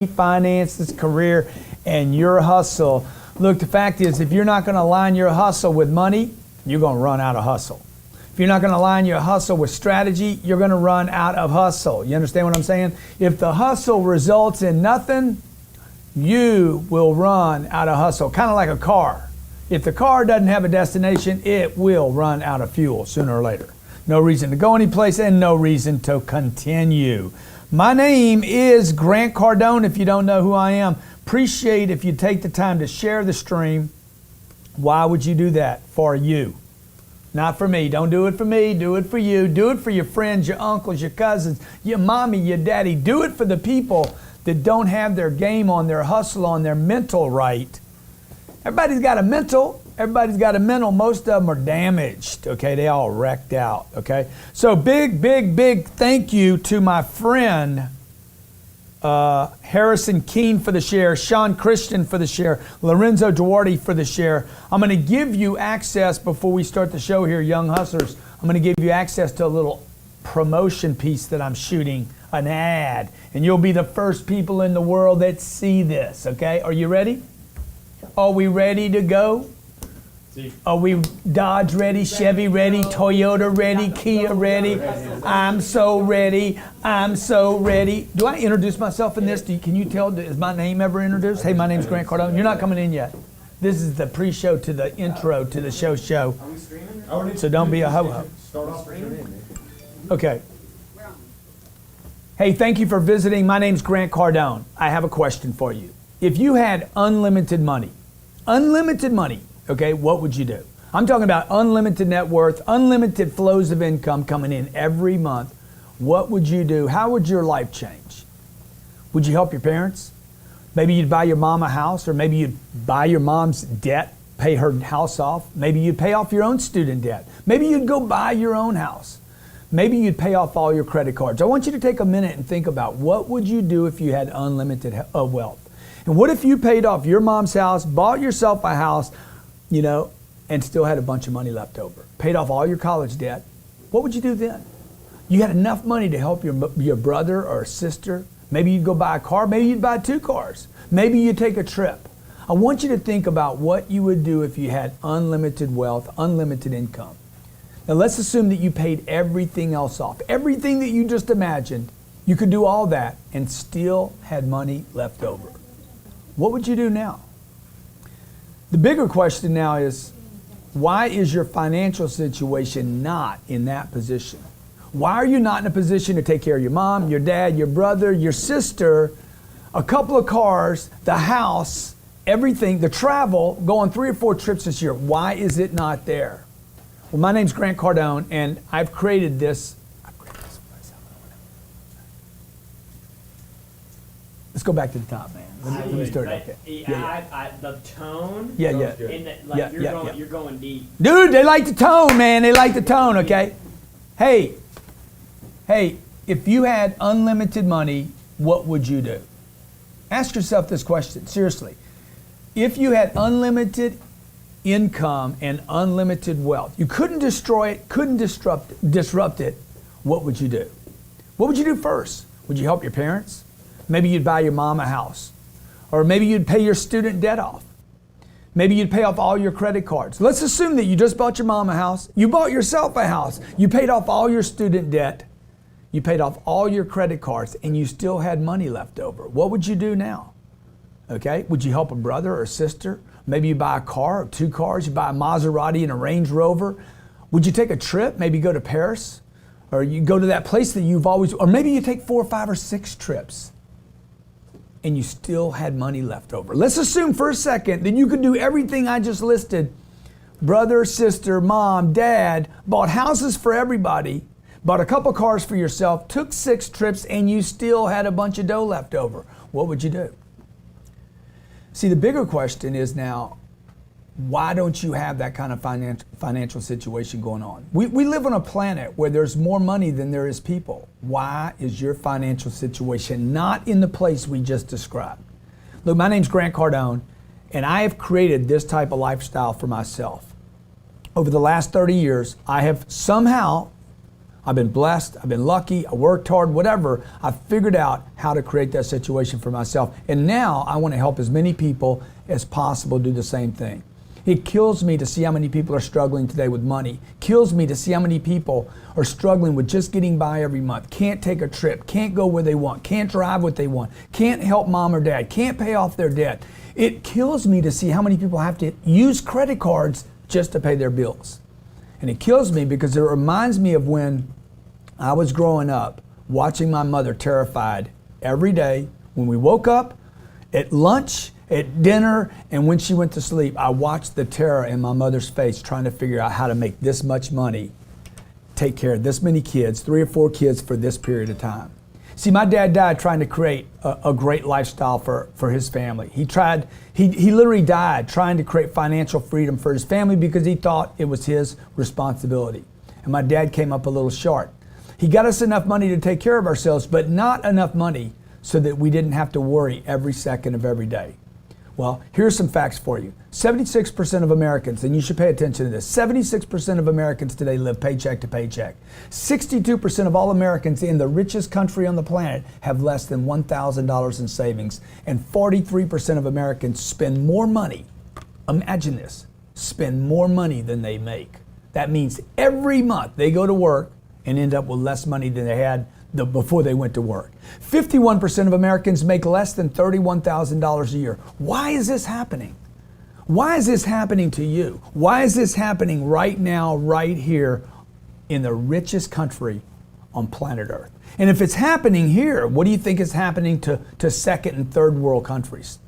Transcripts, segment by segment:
finances, career, and your hustle. Look, the fact is, if you're not going to align your hustle with money, you're going to run out of hustle. If you're not going to align your hustle with strategy, you're going to run out of hustle. You understand what I'm saying? If the hustle results in nothing, you will run out of hustle. Kind of like a car. If the car doesn't have a destination, it will run out of fuel sooner or later. No reason to go anyplace and no reason to continue. My name is Grant Cardone. If you don't know who I am, appreciate if you take the time to share the stream. Why would you do that? For you. Not for me. Don't do it for me. Do it for you. Do it for your friends, your uncles, your cousins, your mommy, your daddy. Do it for the people that don't have their game on, their hustle on, their mental right. Everybody's got a mental. Everybody's got a mental. Most of them are damaged, okay? They all wrecked out, okay? So big thank you to my friend Harrison Keene for the share, Sean Christian for the share, Lorenzo Duarte for the share. I'm going to give you access before we start the show here, Young Hustlers. I'm going to give you access to a little promotion piece that I'm shooting, an ad, and you'll be the first people in the world that see this, okay? Are you ready? Are we ready to go? Are we Dodge ready, Chevy ready, Toyota ready, Kia ready? I'm so ready. I'm so ready. Do I introduce myself in this? Can you tell? Is my name ever introduced? Hey, my name's Grant Cardone. You're not coming in yet. This is the pre-show to the intro to the show. Are we streaming? So don't be a ho-ho. Start off streaming. Okay. Hey, thank you for visiting. My name's Grant Cardone. I have a question for you. If you had unlimited money, okay, what would you do? I'm talking about unlimited net worth, unlimited flows of income coming in every month. What would you do? How would your life change? Would you help your parents? Maybe you'd buy your mom a house, or maybe you'd buy your mom's debt, pay her house off. Maybe you'd pay off your own student debt. Maybe you'd go buy your own house. Maybe you'd pay off all your credit cards. I want you to take a minute and think about what would you do if you had unlimited wealth? And what if you paid off your mom's house, bought yourself a house, you know, and still had a bunch of money left over? Paid off all your college debt. What would you do then? You had enough money to help your brother or sister. Maybe you'd go buy a car. Maybe you'd buy 2 cars. Maybe you'd take a trip. I want you to think about what you would do if you had unlimited wealth, unlimited income. Now let's assume that you paid everything else off. Everything that you just imagined. You could do all that and still had money left over. What would you do now? The bigger question now is, why is your financial situation not in that position? Why are you not in a position to take care of your mom, your dad, your brother, your sister, a couple of cars, the house, everything, the travel, go on 3 or 4 trips this year? Why is it not there? Well, my name's Grant Cardone, and I've created this. Let's go back to the top, man. Let me start. Okay. The tone. Yeah. You're going deep. Dude, they like the tone, man. They like the tone, okay? Hey, if you had unlimited money, what would you do? Ask yourself this question, seriously. If you had unlimited income and unlimited wealth, you couldn't destroy it, couldn't disrupt it, what would you do? What would you do first? Would you help your parents? Maybe you'd buy your mom a house. Or maybe you'd pay your student debt off. Maybe you'd pay off all your credit cards. Let's assume that you just bought your mom a house. You bought yourself a house. You paid off all your student debt. You paid off all your credit cards, and you still had money left over. What would you do now? Okay, would you help a brother or sister? Maybe you buy a car or 2 cars. You buy a Maserati and a Range Rover. Would you take a trip? Maybe go to Paris? Or you go to that place that you've always, or maybe you take 4, 5, or 6 trips. And you still had money left over. Let's assume for a second that you could do everything I just listed. Brother, sister, mom, dad, bought houses for everybody, bought a couple cars for yourself, took 6 trips, and you still had a bunch of dough left over. What would you do? See, the bigger question is now, why don't you have that kind of financial situation going on? We live on a planet where there's more money than there is people. Why is your financial situation not in the place we just described? Look, my name's Grant Cardone, and I have created this type of lifestyle for myself. Over the last 30 years, I have somehow, I've been blessed, I've been lucky, I worked hard, whatever. I figured out how to create that situation for myself. And now I want to help as many people as possible do the same thing. It kills me to see how many people are struggling today with money. Kills me to see how many people are struggling with just getting by every month. Can't take a trip, can't go where they want, can't drive what they want, can't help mom or dad, can't pay off their debt. It kills me to see how many people have to use credit cards just to pay their bills. And it kills me because it reminds me of when I was growing up, watching my mother terrified every day when we woke up, at lunch, at dinner, and when she went to sleep. I watched the terror in my mother's face trying to figure out how to make this much money, take care of this many kids, 3 or 4 kids for this period of time. See, my dad died trying to create a great lifestyle for his family. He literally died trying to create financial freedom for his family because he thought it was his responsibility. And my dad came up a little short. He got us enough money to take care of ourselves, but not enough money so that we didn't have to worry every second of every day. Well, here's some facts for you. 76% of Americans, and you should pay attention to this, 76% of Americans today live paycheck to paycheck. 62% of all Americans in the richest country on the planet have less than $1,000 in savings. And 43% of Americans spend more money, imagine this, spend more money than they make. That means every month they go to work and end up with less money than they had before they went to work. 51% of Americans make less than $31,000 a year. Why is this happening? Why is this happening to you? Why is this happening right now, right here in the richest country on planet Earth? And if it's happening here, what do you think is happening to second and third world countries?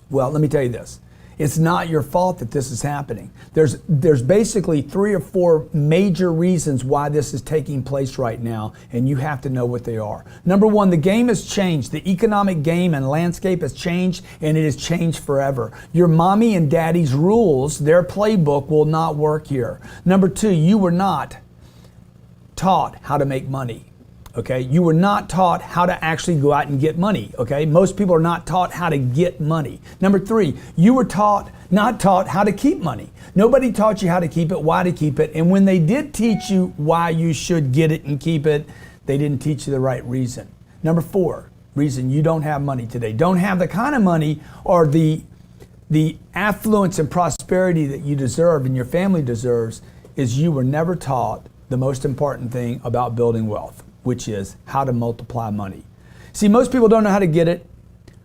Well, let me tell you this. It's not your fault that this is happening. There's basically 3 or 4 major reasons why this is taking place right now, and you have to know what they are. Number 1, the game has changed. The economic game and landscape has changed, and it has changed forever. Your mommy and daddy's rules, their playbook will not work here. Number 2, you were not taught how to make money. Okay, you were not taught how to actually go out and get money. Okay, most people are not taught how to get money. Number 3, you were not taught how to keep money. Nobody taught you how to keep it, why to keep it, and when they did teach you why you should get it and keep it, they didn't teach you the right reason. Number 4, reason you don't have money today, don't have the kind of money or the affluence and prosperity that you deserve and your family deserves is you were never taught the most important thing about building wealth, which is how to multiply money. See, most people don't know how to get it.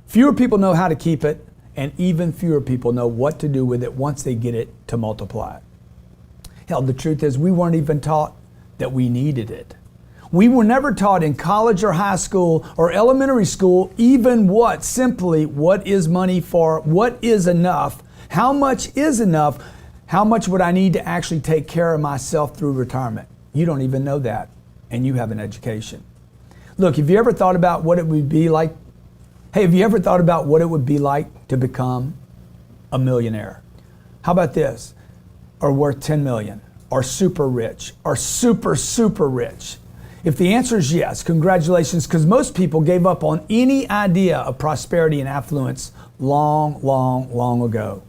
Fewer people know how to keep it, and even fewer people know what to do with it once they get it to multiply it. Hell, the truth is we weren't even taught that we needed it. We were never taught in college or high school or elementary school even simply what is money for, what is enough, how much is enough, how much would I need to actually take care of myself through retirement. You don't even know that. And you have an education. Look, have you ever thought about what it would be like? Hey, have you ever thought about what it would be like to become a millionaire? How about this? Or worth 10 million, or super rich, or super, super rich? If the answer is yes, congratulations, because most people gave up on any idea of prosperity and affluence long, long, long ago.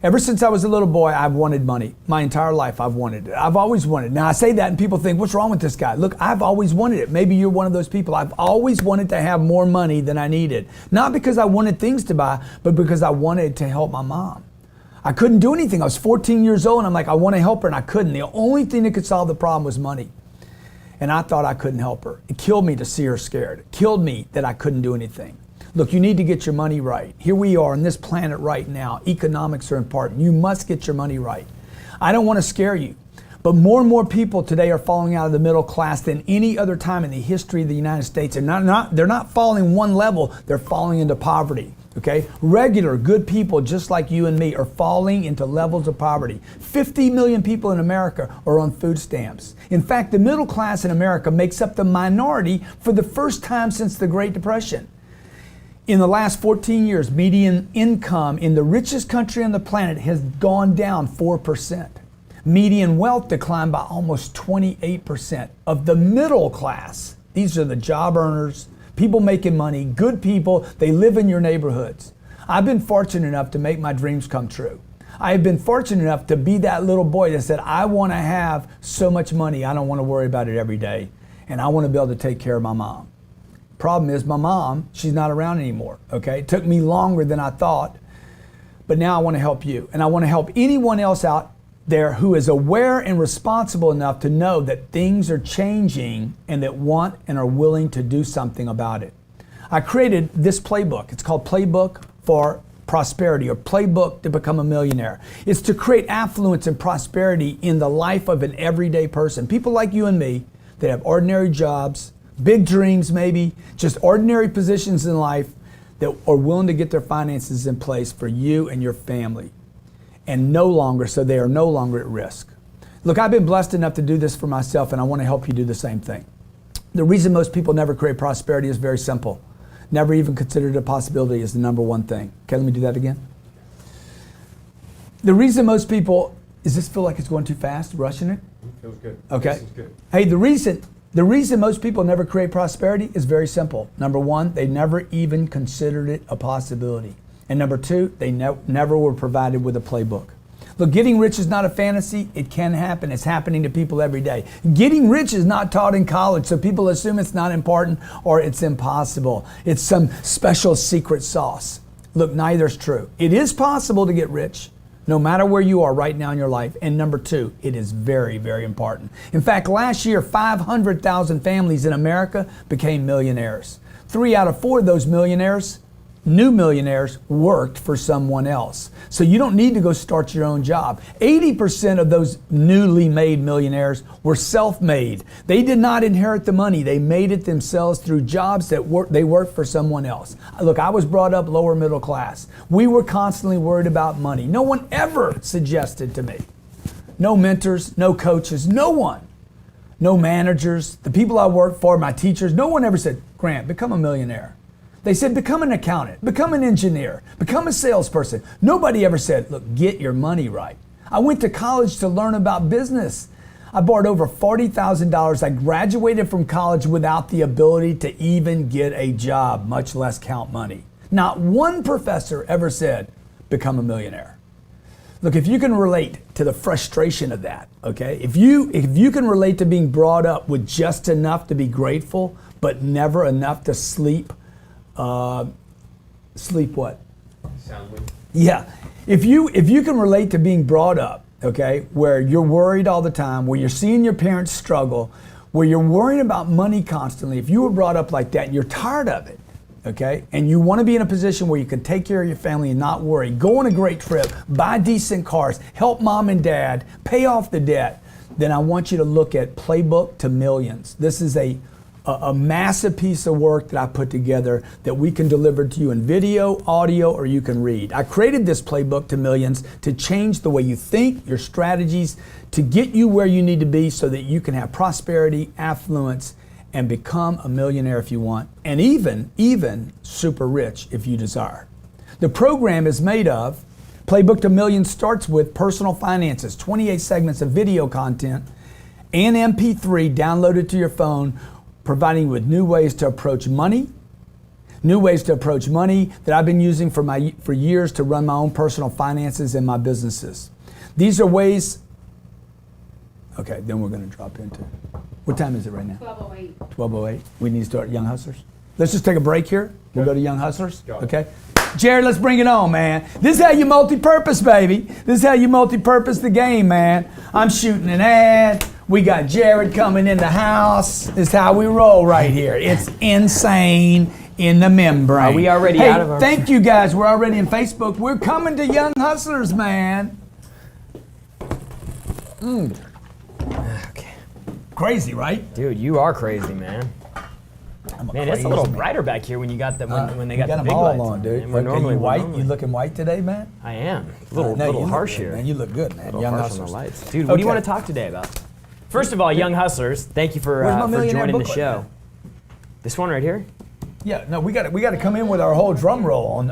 Ever since I was a little boy, I've wanted money. My entire life, I've wanted it. I've always wanted it. Now, I say that and people think, what's wrong with this guy? Look, I've always wanted it. Maybe you're one of those people. I've always wanted to have more money than I needed. Not because I wanted things to buy, but because I wanted to help my mom. I couldn't do anything. I was 14 years old, and I'm like, I want to help her, and I couldn't. The only thing that could solve the problem was money. And I thought I couldn't help her. It killed me to see her scared. It killed me that I couldn't do anything. Look, you need to get your money right. Here we are on this planet right now. Economics are important. You must get your money right. I don't want to scare you, but more and more people today are falling out of the middle class than any other time in the history of the United States. They're not falling one level, they're falling into poverty. Okay? Regular, good people just like you and me are falling into levels of poverty. 50 million people in America are on food stamps. In fact, the middle class in America makes up the minority for the first time since the Great Depression. In the last 14 years, median income in the richest country on the planet has gone down 4%. Median wealth declined by almost 28%. Of the middle class, these are the job earners, people making money, good people, they live in your neighborhoods. I've been fortunate enough to make my dreams come true. I have been fortunate enough to be that little boy that said, I want to have so much money, I don't want to worry about it every day. And I want to be able to take care of my mom. Problem is, my mom, she's not around anymore, okay? It took me longer than I thought, but now I want to help you. And I want to help anyone else out there who is aware and responsible enough to know that things are changing and that want and are willing to do something about it. I created this playbook. It's called Playbook for Prosperity, or Playbook to Become a Millionaire. It's to create affluence and prosperity in the life of an everyday person. People like you and me that have ordinary jobs, big dreams maybe, just ordinary positions in life that are willing to get their finances in place for you and your family. And so they are no longer at risk. Look, I've been blessed enough to do this for myself, and I want to help you do the same thing. The reason most people never create prosperity is very simple. Never even considered a possibility is the number one thing. Okay, let me do that again. The reason most people, does this feel like it's going too fast, rushing it? Feels good. Okay. This is good. Hey, the reason most people never create prosperity is very simple. Number one, they never even considered it a possibility. And number two, they never were provided with a playbook. Look, getting rich is not a fantasy. It can happen. It's happening to people every day. Getting rich is not taught in college, so people assume it's not important or it's impossible. It's some special secret sauce. Look, neither's true. It is possible to get rich, no matter where you are right now in your life. And number two, it is very, very important. In fact, last year, 500,000 families in America became millionaires. 3 out of 4 of those new millionaires, worked for someone else. So you don't need to go start your own job. 80% of those newly made millionaires were self-made. They did not inherit the money. They made it themselves through jobs that they worked for someone else. Look, I was brought up lower middle class. We were constantly worried about money. No one ever suggested to me. No mentors, no coaches, no one. No managers, the people I worked for, my teachers, no one ever said, Grant, become a millionaire. They said, become an accountant, become an engineer, become a salesperson. Nobody ever said, look, get your money right. I went to college to learn about business. I borrowed over $40,000. I graduated from college without the ability to even get a job, much less count money. Not one professor ever said, become a millionaire. Look, if you can relate to the frustration of that, okay? If you can relate to being brought up with just enough to be grateful, but never enough to sleep what? Soundly. Yeah. If you can relate to being brought up, okay, where you're worried all the time, where you're seeing your parents struggle, where you're worrying about money constantly, if you were brought up like that and you're tired of it, okay, and you want to be in a position where you can take care of your family and not worry, go on a great trip, buy decent cars, help mom and dad, pay off the debt, then I want you to look at Playbook to Millions. This is a massive piece of work that I put together that we can deliver to you in video, audio, or you can read. I created this Playbook to Millions to change the way you think, your strategies, to get you where you need to be so that you can have prosperity, affluence, and become a millionaire if you want, and even super rich if you desire. The program is made of, Playbook to Millions starts with personal finances, 28 segments of video content, and MP3 downloaded to your phone, providing you with new ways to approach money that I've been using for years to run my own personal finances and my businesses. These are ways, okay, then we're going to drop into, what time is it right now? 12:08. 12:08. We need to start Young Hustlers. Let's just take a break here. We'll go to Young Hustlers, Got it. okay? Jared, let's bring it on, man. This is how you multi-purpose, baby. This is how you multi-purpose the game, man. I'm shooting an ad. We got Jared coming in the house. This is how we roll right here. It's insane in the membrane. Are we already out of our... Thank you guys. We're already in Facebook. We're coming to Young Hustlers, man. Okay. Crazy, right? Dude, you are crazy, man. Man, it's a little brighter back here when you got the when they got the them big all lights on, dude. And we're Okay, normally you white. normally- You looking white today, man? I am. A little, No, you little look harsh good, here. man. You look good, man. A little Young harsh on Hustlers. the lights. Dude, what do you Okay. want to talk today about? First of all, Young Hustlers, thank you for Where's my millionaire joining the booklet, show. man? This one right here? Yeah, no, we got to come in with our whole drum roll on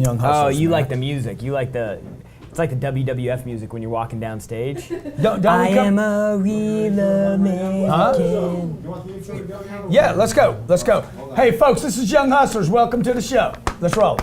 Young Hustlers. Oh, you man. like the music. You like the... It's like the WWF music when you're walking down stage. Don't I we come? am a real American. You want the intro to go now? Yeah, let's go. Let's go. Hey, folks, this is Young Hustlers. Welcome to the show. Let's roll.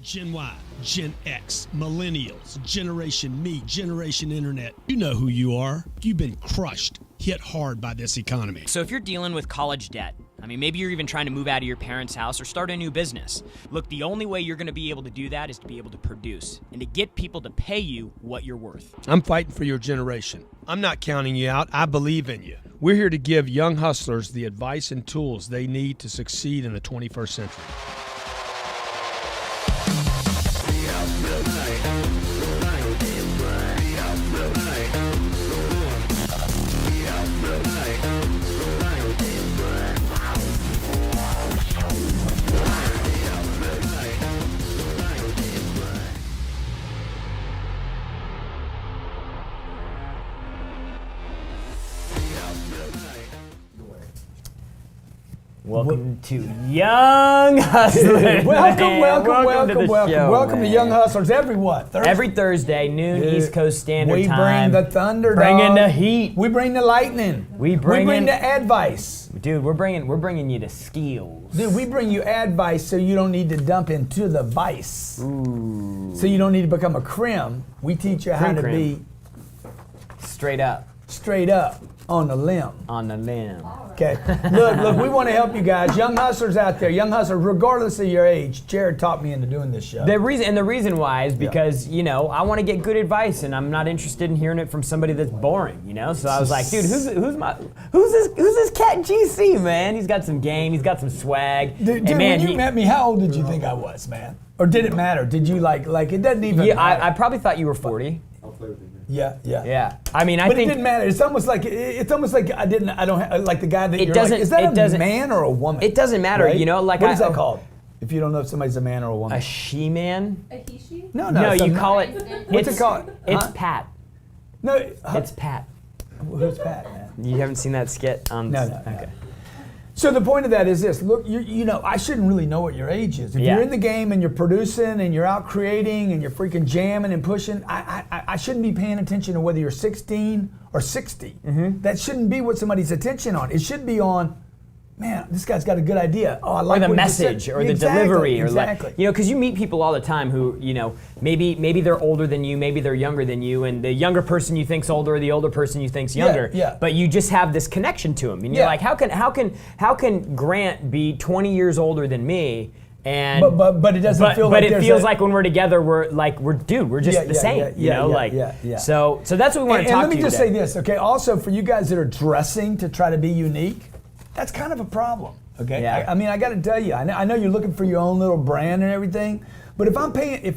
Gen Y, Gen X, Millennials, Generation Me, Generation Internet. You know who you are. You've been crushed, hit hard by this economy. So if you're dealing with college debt, I mean, maybe you're even trying to move out of your parents' house or start a new business. Look, the only way you're going to be able to do that is to be able to produce and to get people to pay you what you're worth. I'm fighting for your generation. I'm not counting you out. I believe in you. We're here to give young hustlers the advice and tools they need to succeed in the 21st century. Welcome to Young Hustlers. Welcome to Young Hustlers. Every what? Thursday? Every Thursday, noon East Coast Standard Time. We bring the thunder, bringing dog. the heat. We bring the lightning. We bring the advice. Dude, we're bringing you the skills. Dude, we bring you advice so you don't need to dump into the vice. Ooh. So you don't need to become a crim. We teach you how to be straight up on the limb. On the limb. Okay. Look, we want to help you guys. Young hustlers out there, young hustlers, regardless of your age. Jared taught me into doing this show. The reason why is because, you know, I want to get good advice and I'm not interested in hearing it from somebody that's boring, you know? So I was like, dude, who's this cat GC, man? He's got some game, he's got some swag. Dude, man, when you met me, how old did you think I was, man? Or did it matter? Did you like it doesn't even matter. I probably thought you were 40. I'll play with you. Yeah. I mean, I but think it didn't matter. It's almost like I don't like the guy that it you're doesn't. Like, is that it a doesn't, man or a woman? It doesn't matter, right? you know. Like what is that called? If you don't know if somebody's a man or a woman. A she-man. A he-she? No, you call it. What's it called? It's Huh? Pat. No, It's Pat. who's Pat, man? You haven't seen that skit on? No. Okay. So the point of that is this. Look, you know, I shouldn't really know what your age is. If Yeah. you're in the game and you're producing and you're out creating and you're freaking jamming and pushing, I shouldn't be paying attention to whether you're 16 or 60. Mm-hmm. That shouldn't be what somebody's attention on. It should be on, man, this guy's got a good idea. Oh, I like Or the what he just said. message, or the Exactly, delivery, or exactly. like, you know, because you meet people all the time who, you know, maybe they're older than you, maybe they're younger than you, and the younger person you think's older, or the older person you think's younger. Yeah. But you just have this connection to them, and you're Yeah. like, how can Grant be 20 years older than me? And But it doesn't feel but like it feels like when we're together, we're just the same, you know, like. Yeah. So that's what we want to talk And let to me you just today. say this, okay? Also, for you guys that are dressing to try to be unique, that's kind of a problem. Okay, Yeah. I mean, I got to tell you, I know you're looking for your own little brand and everything, but if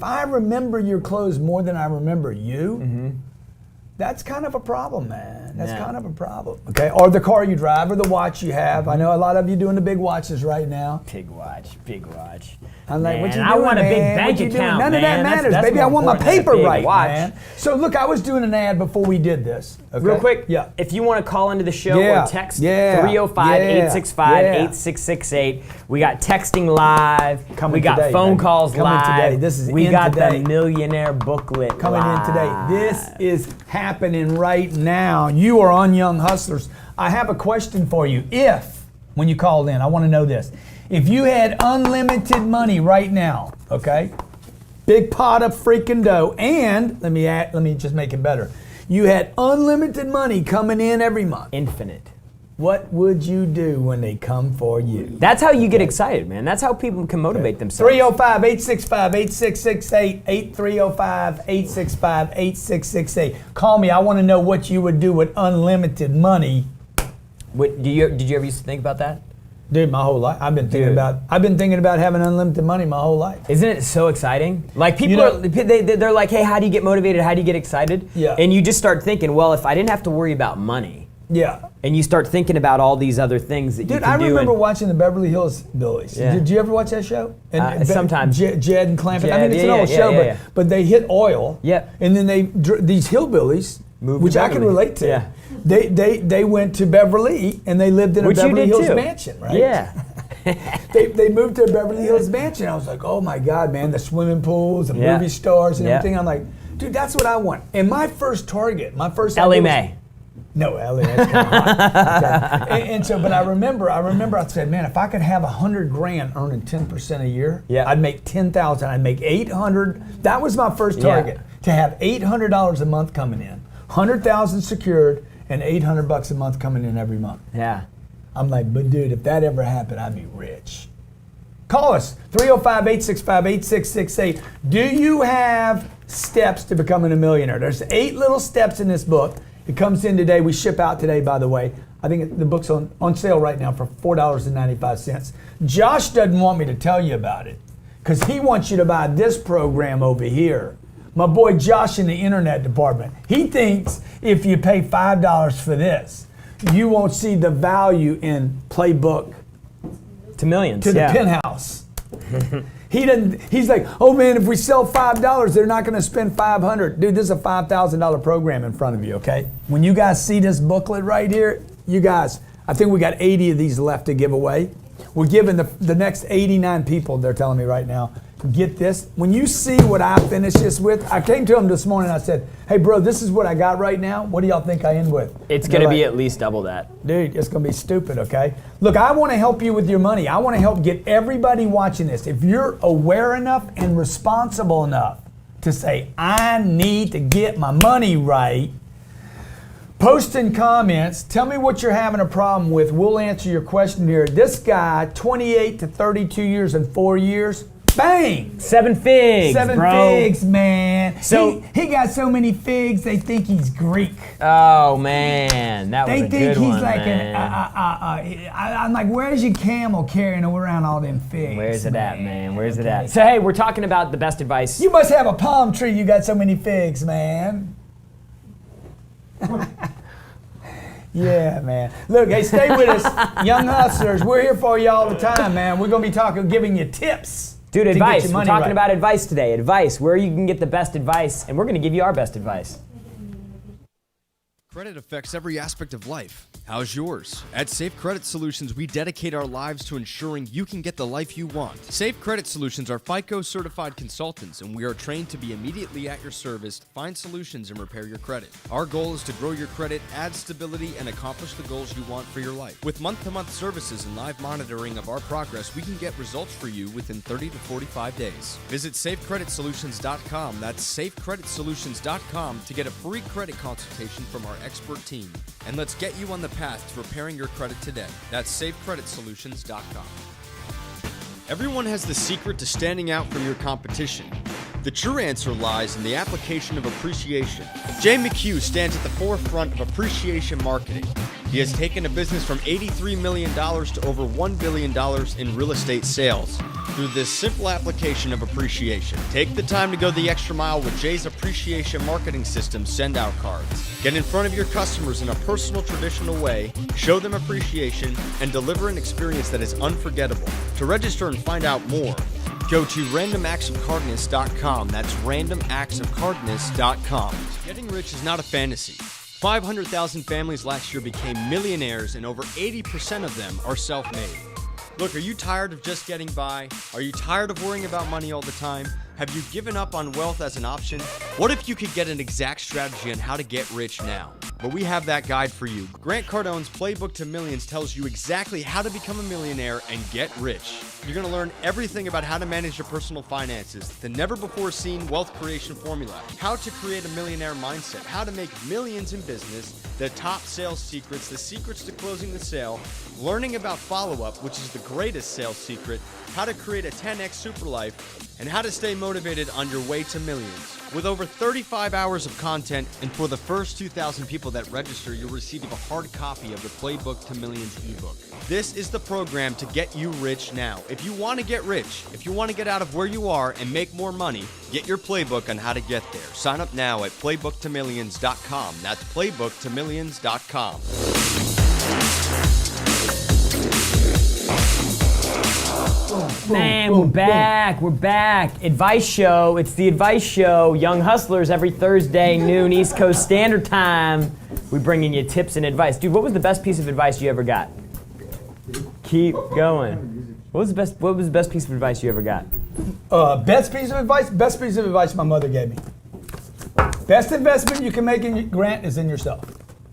I remember your clothes more than I remember you, that's kind of a problem, man. That's Yeah. kind of a problem. Okay, or the car you drive, or the watch you have. I know a lot of you doing the big watches right now. Big watch. I'm like, Man, what you doing, I want a big man? bank What you doing? account, None of man. that That's- matters, that's baby. I more want my important than a paper big right, watch. man. So look, I was doing an ad before we did this. Okay? Real quick, Yeah. if you want to call into the show Yeah. or text Yeah. 305-865-8668. We got texting live. Coming we got today, phone baby. calls Coming live. today. This is we in got today. the millionaire booklet Coming live. in today. This is happening right now. You are on Young Hustlers. I have a question for you. When you called in, I want to know this. If you had unlimited money right now, okay, big pot of freaking dough, and let me just make it better. You had unlimited money coming in every month. Infinite. What would you do when they come for you? That's how you get excited, man. That's how people can motivate themselves. 305-865-8668, 305-865-8668. Call me. I want to know what you would do with unlimited money. Did you ever used to think about that? Dude, my whole life. I've been thinking about having unlimited money my whole life. Isn't it so exciting? Like people You know- they're like, hey, how do you get motivated? How do you get excited? Yeah. And you just start thinking, well, if I didn't have to worry about money, Yeah. and you start thinking about all these other things that you Dude, can I do. remember watching the Beverly Hills Billies. Yeah. Did you ever watch that show? Sometimes. Jed and Clampett. I Jed, mean, it's an yeah, old yeah, show, yeah. but they hit oil. Yeah. And then these hillbillies, Moved which to I can Beverly. relate to. Yeah. They went to Beverly and they lived in Which a you Beverly did Hills too. mansion, right? Yeah. They moved to a Beverly Hills mansion. I was like, oh my God, man, the swimming pools, the Yeah. movie stars and Yeah. everything. I'm like, dude, that's what I want. And my first target, Ellie Mae. No, Ellie, that's kind of hot. Okay. And so, but I remember I said, man, if I could have 100 grand earning 10% a year, Yeah. I'd make 10,000. I'd make 800. That was my first target, to have $800 a month coming in, 100,000 secured, and $800 a month coming in every month. Yeah. I'm like, but dude, if that ever happened, I'd be rich. Call us, 305-865-8668. Do you have steps to becoming a millionaire? There's 8 little steps in this book. It comes in today. We ship out today, by the way. I think the book's on sale right now for $4.95. Josh doesn't want me to tell you about it because he wants you to buy this program over here. My boy Josh in the internet department. He thinks if you pay $5 for this, you won't see the value in Playbook To millions. to the penthouse. He doesn't. He's like, oh man, if we sell $5, they're not going to spend $500. Dude, this is a $5,000 program in front of you. Okay. When you guys see this booklet right here, you guys, I think we got 80 of these left to give away. We're giving the next 89 people. They're telling me right now, get this. When you see what I finished this with, I came to them this morning. I said, hey bro, this is what I got right now. What do y'all think I end with? It's And going to they're be like, at least double that. dude, it's going to be stupid, okay? Look, I want to help you with your money. I want to help get everybody watching this. If you're aware enough and responsible enough to say, I need to get my money right, post in comments. Tell me what you're having a problem with. We'll answer your question here. This guy, 28 to 32 years and 4 years, bang! 7 figs, Seven bro. figs, man. So- he got so many figs, they think he's Greek. Oh man, that was They a think good he's one, like man. I'm like, where's your camel carrying around all them figs? Where's it at, man? Where's it at? So hey, we're talking about the best advice. You must have a palm tree. You got so many figs, man. Yeah, man. Look, hey, stay with us, young hustlers. We're here for you all the time, man. We're gonna be giving you tips. Dude, to get advice. your We're money talking right. about advice today. Advice, where you can get the best advice, and we're going to give you our best advice. Credit affects every aspect of life. How's yours? At Safe Credit Solutions, we dedicate our lives to ensuring you can get the life you want. Safe Credit Solutions are FICO certified consultants, and we are trained to be immediately at your service to find solutions and repair your credit. Our goal is to grow your credit, add stability, and accomplish the goals you want for your life. With month-to-month services and live monitoring of our progress, we can get results for you within 30 to 45 days. Visit safecreditsolutions.com. That's safecreditsolutions.com to get a free credit consultation from our expert team. And let's get you on the path to repairing your credit today. That's safecreditsolutions.com. Everyone has the secret to standing out from your competition. The true answer lies in the application of appreciation. Jay McHugh stands at the forefront of appreciation marketing. He has taken a business from $83 million to over $1 billion in real estate sales through this simple application of appreciation. Take the time to go the extra mile with Jay's appreciation marketing system send-out cards. Get in front of your customers in a personal, traditional way, show them appreciation, and deliver an experience that is unforgettable. To register and find out more, go to randomactsofcardiness.com. That's randomactsofcardiness.com. Getting rich is not a fantasy. 500,000 families last year became millionaires, and over 80% of them are self-made. Look, are you tired of just getting by? Are you tired of worrying about money all the time? Have you given up on wealth as an option? What if you could get an exact strategy on how to get rich now? Well, we have that guide for you. Grant Cardone's Playbook to Millions tells you exactly how to become a millionaire and get rich. You're going to learn everything about how to manage your personal finances, the never-before-seen wealth creation formula, how to create a millionaire mindset, how to make millions in business, the top sales secrets, the secrets to closing the sale, learning about follow-up, which is the greatest sales secret, how to create a 10x super life, and how to stay motivated on your way to millions. With over 35 hours of content, and for the first 2,000 people that register, you'll receive a hard copy of the Playbook to Millions ebook. This is the program to get you rich now. If you want to get rich, if you want to get out of where you are and make more money, get your playbook on how to get there. Sign up now at playbooktomillions.com. That's playbooktomillions.com. Man, we're back. We're back. Advice show. It's the Advice Show. Young Hustlers every Thursday, noon East Coast Standard Time. We're bringing you tips and advice. Dude, what was the best piece of advice you ever got? Keep going. What was the best piece of advice you ever got? Best piece of advice my mother gave me. Best investment you can make in Grant is in yourself.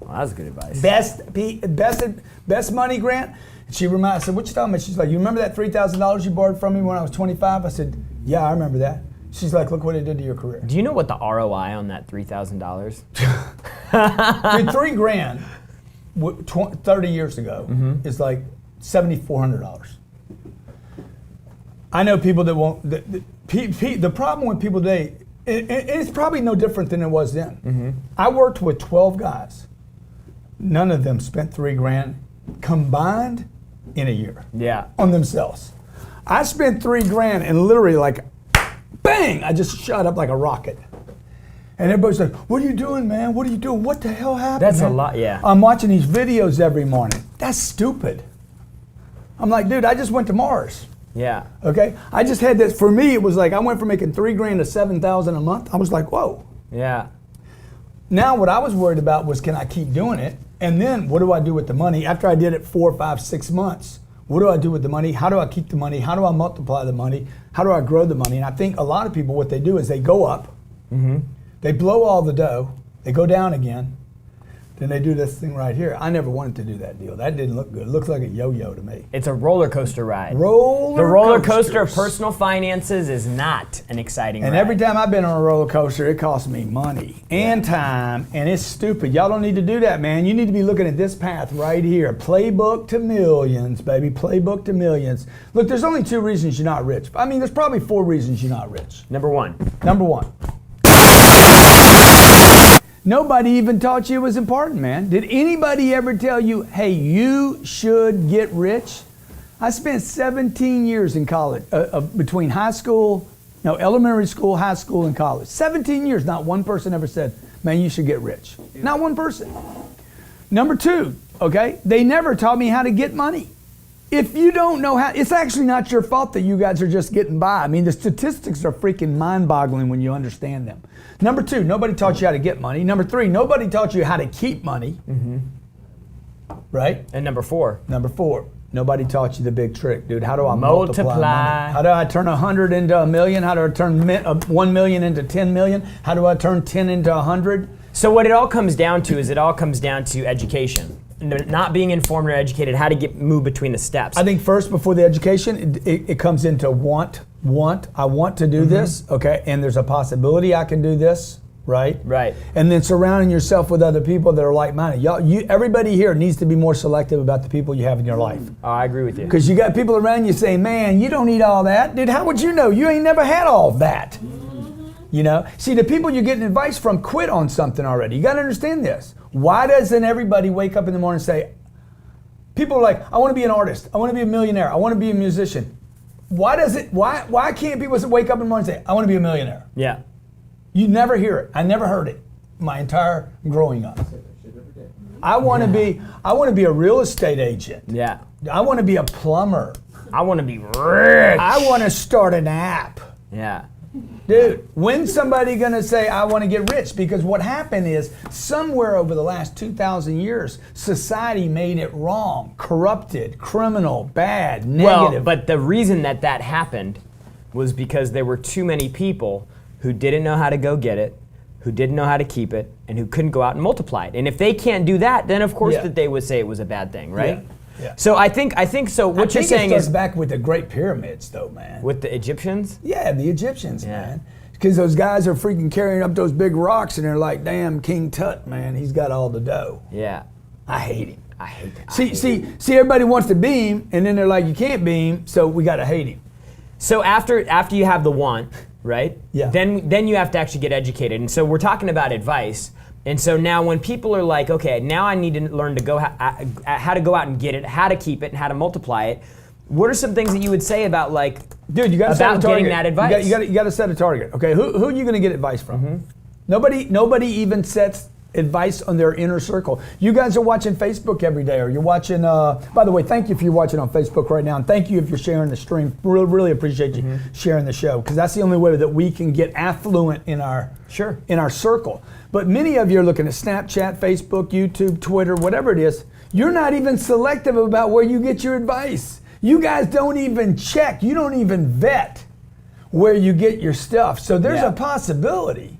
Well, that's good advice. Best money grant. And she reminded, I said, what you talking about? She's like, you remember that $3,000 you borrowed from me when I was 25? I said, yeah, I remember that. She's like, look what it did to your career. Do you know what the ROI on that $3,000? Dude, $3,000 30 years ago is like $7,400. I know people that won't. The problem with people today, it's probably no different than it was then. I worked with 12 guys. None of them spent $3,000 combined in a year. Yeah. On themselves. I spent $3,000 and literally like, bang! I just shot up like a rocket. And everybody's like, what are you doing, man? What are you doing? What the hell happened? That's man? a lot, yeah. I'm watching these videos every morning. That's stupid. I'm like, dude, I just went to Mars. Yeah. Okay? I just had this, for me, it was like, I went from making $3,000 to $7,000 a month. I was like, whoa. Yeah. Now what I was worried about was, can I keep doing it? And then what do I do with the money? After I did it 4, 5, 6 months, what do I do with the money? How do I keep the money? How do I multiply the money? How do I grow the money? And I think a lot of people, what they do is they go up, they blow all the dough, they go down again, then they do this thing right here. I never wanted to do that deal. That didn't look good. It looks like a yo-yo to me. It's a roller coaster ride. The Roller coaster of coasters. personal finances is not an exciting And ride. every time I've been on a roller coaster, it costs me money and time, and it's stupid. Y'all don't need to do that, man. You need to be looking at this path right here. Playbook to millions, baby. Playbook to millions. Look, there's only 2 reasons you're not rich. I mean, there's probably 4 reasons you're not rich. Number 1. Number 1. Nobody even taught you it was important, man. Did anybody ever tell you, hey, you should get rich? I spent 17 years in college, between elementary school, high school, and college. 17 years, not one person ever said, man, you should get rich. Not one person. Number 2, okay, they never taught me how to get money. If you don't know how, it's actually not your fault that you guys are just getting by. I mean, the statistics are freaking mind-boggling when you understand them. Number 2, nobody taught you how to get money. Number 3, nobody taught you how to keep money. Right? And number 4. Number 4, nobody taught you the big trick, dude. How do I multiply Multiply. money? How do I turn 100 into $1 million? How do I turn 1 million into 10 million? How do I turn 10 into 100? So what it all comes down to is education. Not being informed or educated, how to move between the steps. I think first, before the education, it comes into want. I want to do this, okay? And there's a possibility I can do this, right? Right. And then surrounding yourself with other people that are like-minded. Everybody here needs to be more selective about the people you have in your life. Oh, I agree with you. Because you got people around you saying, man, you don't need all that. Dude, how would you know? You ain't never had all that. You know? See, the people you're getting advice from quit on something already. You got to understand this. Why doesn't everybody wake up in the morning and say, people are like, I want to be an artist. I want to be a millionaire. I want to be a musician. Why can't people wake up in the morning and say, I want to be a millionaire? Yeah. You never hear it. I never heard it my entire growing up. I want to be a real estate agent. Yeah. I want to be a plumber. I want to be rich. I want to start an app. Yeah. Dude, when's somebody gonna say, I want to get rich? Because what happened is, somewhere over the last 2,000 years, society made it wrong, corrupted, criminal, bad, negative. Well, but the reason that happened was because there were too many people who didn't know how to go get it, who didn't know how to keep it, and who couldn't go out and multiply it. And if they can't do that, then of course that they would say it was a bad thing, right? Yeah. So I think so. What you're saying it starts is back with the Great Pyramids, though, man. with the Egyptians. Yeah, the Egyptians, man. Because those guys are freaking carrying up those big rocks, and they're like, "Damn, King Tut, man, he's got all the dough." Yeah. I hate him. I hate that. See, everybody wants to beam, and then they're like, "You can't beam," so we got to hate him. So after you have the want, right? Yeah. Then you have to actually get educated, and so we're talking about advice. And so now when people are like, okay, now I need to learn to go how to go out and get it, how to keep it, and how to multiply it. What are some things that you would say about like, dude, you got to set a about target. getting that advice? You got to set a target. Okay, who are you going to get advice from? Nobody even sets advice on their inner circle. You guys are watching Facebook every day, or you're watching. By the way, thank you if you're watching on Facebook right now, and thank you if you're sharing the stream. Really appreciate you sharing the show, because that's the only way that we can get affluent in our circle. But many of you are looking at Snapchat, Facebook, YouTube, Twitter, whatever it is. You're not even selective about where you get your advice. You guys don't even check. You don't even vet where you get your stuff. So there's a possibility.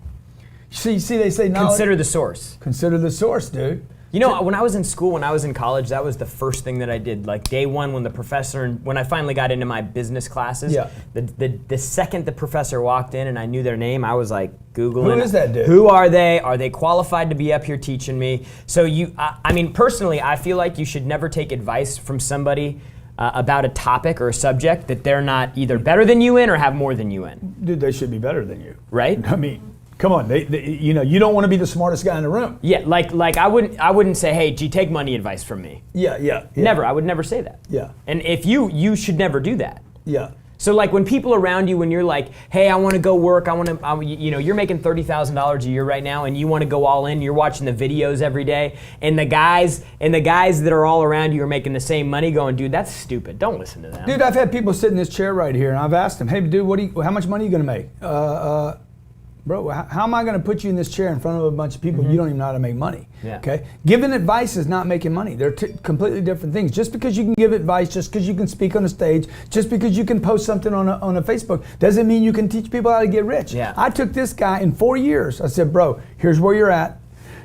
See, they say knowledge. Consider the source. Consider the source, dude. You know, when I was in school, when I was in college, that was the first thing that I did. Like day one, when the professor, when I finally got into my business classes, Yeah. the second the professor walked in and I knew their name, I was like Googling. Who is that dude? Who are they? Are they qualified to be up here teaching me? So I mean, personally, I feel like you should never take advice from somebody about a topic or a subject that they're not either better than you in or have more than you in. Dude, they should be better than you. Right? I mean, come on. You know, you don't want to be the smartest guy in the room. Yeah, like I wouldn't say, hey, G, take money advice from me. Yeah. Never. I would never say that. Yeah. And if you should never do that. Yeah. So like when people around you, when you're like, hey, I want to go work, you know, you're making $30,000 a year right now, and you want to go all in. You're watching the videos every day, and the guys that are all around you are making the same money. Going, dude, that's stupid. Don't listen to them. Dude, I've had people sit in this chair right here, and I've asked them, hey, dude, how much money are you going to make? Bro, how am I going to put you in this chair in front of a bunch of people you don't even know how to make money? Yeah. Okay? Giving advice is not making money. They're completely different things. Just because you can give advice, just because you can speak on a stage, just because you can post something on a Facebook, doesn't mean you can teach people how to get rich. Yeah. I took this guy in 4 years. I said, bro, here's where you're at.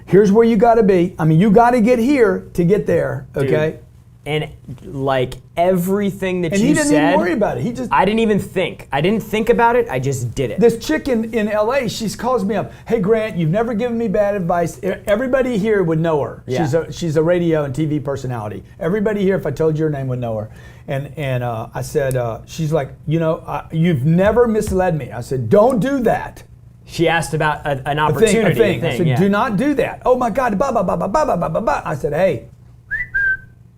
Here's where you got to be. I mean, you got to get here to get there. Okay? Dude. And like everything that And you he didn't said, even worry about it. I didn't even think. I didn't think about it. I just did it. This chick in LA, she calls me up. Hey Grant, you've never given me bad advice. Everybody here would know her. Yeah. She's a radio and TV personality. Everybody here, if I told you her name, would know her. And I said, she's like, you know, you've never misled me. I said, don't do that. She asked about an A opportunity. thing. I said, do not do that. Oh my God, blah, blah, blah, blah, blah, blah, blah, blah. I said, hey,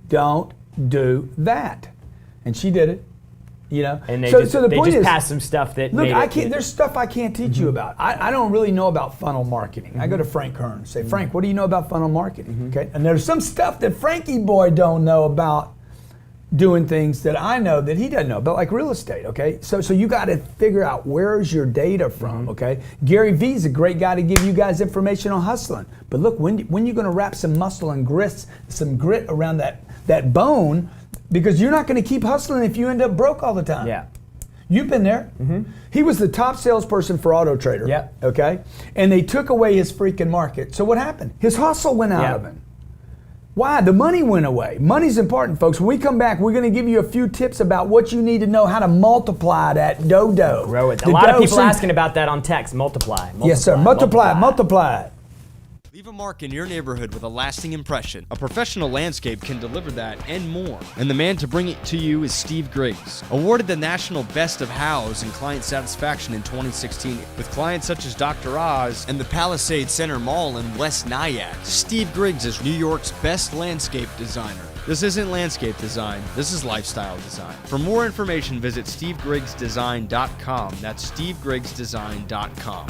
don't do that. And she did it. You know, And they so just, the they point just is, passed some stuff that look, made I it, can't. There's stuff I can't teach you about. I don't really know about funnel marketing. I go to Frank Kern and say, Frank, what do you know about funnel marketing? Okay, and there's some stuff that Frankie boy don't know about doing things that I know that he doesn't know about, like real estate. Okay, so you got to figure out where's your data from. Okay, Gary Vee's a great guy to give you guys information on hustling. But look, when you going to wrap some muscle and some grit around that bone, because you're not going to keep hustling if you end up broke all the time. Yeah. You've been there. He was the top salesperson for Auto Trader. Yep. Okay? And they took away his freaking market. So what happened? His hustle went out Yep. of him. Why? The money went away. Money's important, folks. When we come back, we're going to give you a few tips about what you need to know how to multiply that dodo. Grow it. A The lot of dough. people asking about that on text. Multiply. Yes, sir. Multiply it. Leave a mark in your neighborhood with a lasting impression. A professional landscape can deliver that and more. And the man to bring it to you is Steve Griggs. Awarded the National Best of Hows in Client Satisfaction in 2016 with clients such as Dr. Oz and the Palisade Center Mall in West Nyack. Steve Griggs is New York's best landscape designer. This isn't landscape design, this is lifestyle design. For more information, visit SteveGriggsDesign.com. That's SteveGriggsDesign.com.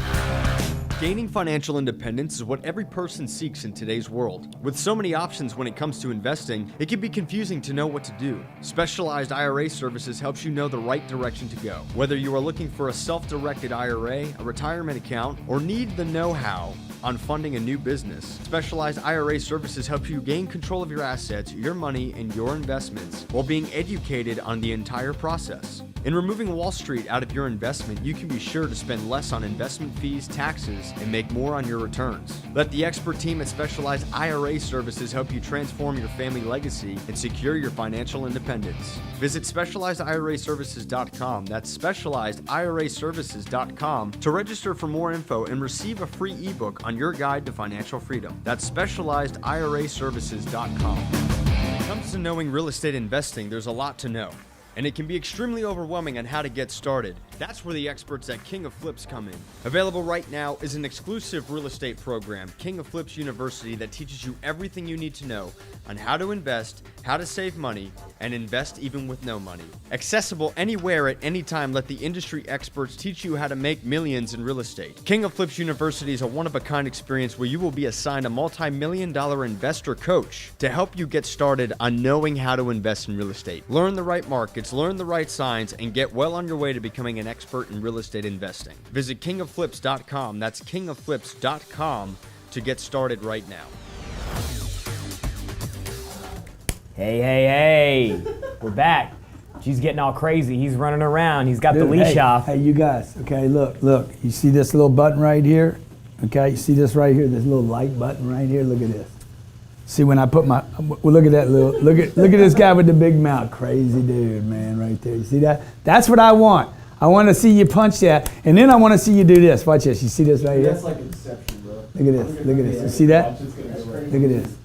Gaining financial independence is what every person seeks in today's world. With so many options when it comes to investing, it can be confusing to know what to do. Specialized IRA Services helps you know the right direction to go. Whether you are looking for a self-directed IRA, a retirement account, or need the know-how on funding a new business, Specialized IRA Services helps you gain control of your assets, your money, and your investments while being educated on the entire process. In removing Wall Street out of your investment, you can be sure to spend less on investment fees, taxes, and make more on your returns. Let the expert team at Specialized IRA Services help you transform your family legacy and secure your financial independence. Visit SpecializedIRAServices.com. That's SpecializedIRAServices.com to register for more info and receive a free ebook on your guide to financial freedom. That's SpecializedIRAServices.com. When it comes to knowing real estate investing, there's a lot to know, and it can be extremely overwhelming on how to get started. That's where the experts at King of Flips come in. Available right now is an exclusive real estate program, King of Flips University, that teaches you everything you need to know on how to invest, how to save money, and invest even with no money. Accessible anywhere at any time, let the industry experts teach you how to make millions in real estate. King of Flips University is a one-of-a-kind experience where you will be assigned a multi-million-dollar investor coach to help you get started on knowing how to invest in real estate. Learn the right markets, learn the right signs, and get well on your way to becoming an expert in real estate investing. Visit kingofflips.com. That's kingofflips.com to get started right now. Hey. We're back. She's getting all crazy. He's running around. He's got the leash off. Hey, you guys. Okay, look. You see this little button right here? Okay, you see this right here? This little light button right here? Look at this. See, when I put my, well, look at that look at this guy with the big mouth. Crazy dude, man, right there. You see that? That's what I want. I want to see you punch that, and then I want to see you do this. Watch this. You see this right here? That's like Inception, bro. Look at this. Look at this. You see that? Look at this.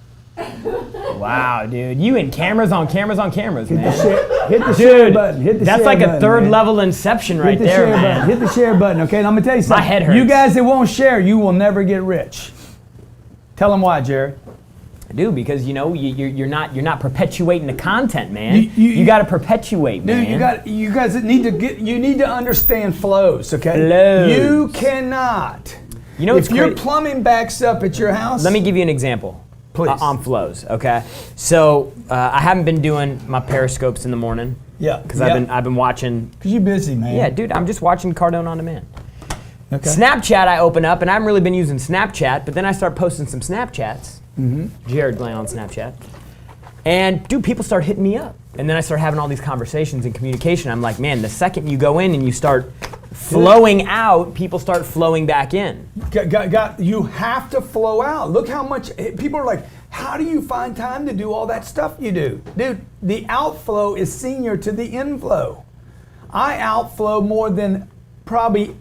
Wow, dude. You and cameras on cameras on cameras, Hit the man. share, hit the share button. Hit the That's share like button, a third man. level Inception right Hit the there, share man. button. Hit the share button, okay? And I'm gonna tell you something. My head hurts. You guys that won't share, you will never get rich. Tell them why, Jared. Dude, because you know you're not perpetuating the content, man. You- You got to perpetuate, man. Dude, you guys need to understand flows, okay? Flows. You cannot. You know, if it's your crazy. plumbing backs up at your house. Let me give you an example. Please. On flows, okay? So I haven't been doing my periscopes in the morning. Yeah. Because I've been watching. Because you're busy, man. Yeah, dude, I'm just watching Cardone on demand. Okay. Snapchat I open up, and I haven't really been using Snapchat, but then I start posting some Snapchats. Jared Glenn on Snapchat. And dude, people start hitting me up. And then I start having all these conversations and communication. I'm like, man, the second you go in and you start flowing out, people start flowing back in. You have to flow out. Look how much people are like, how do you find time to do all that stuff you do? Dude, the outflow is senior to the inflow. I outflow more than probably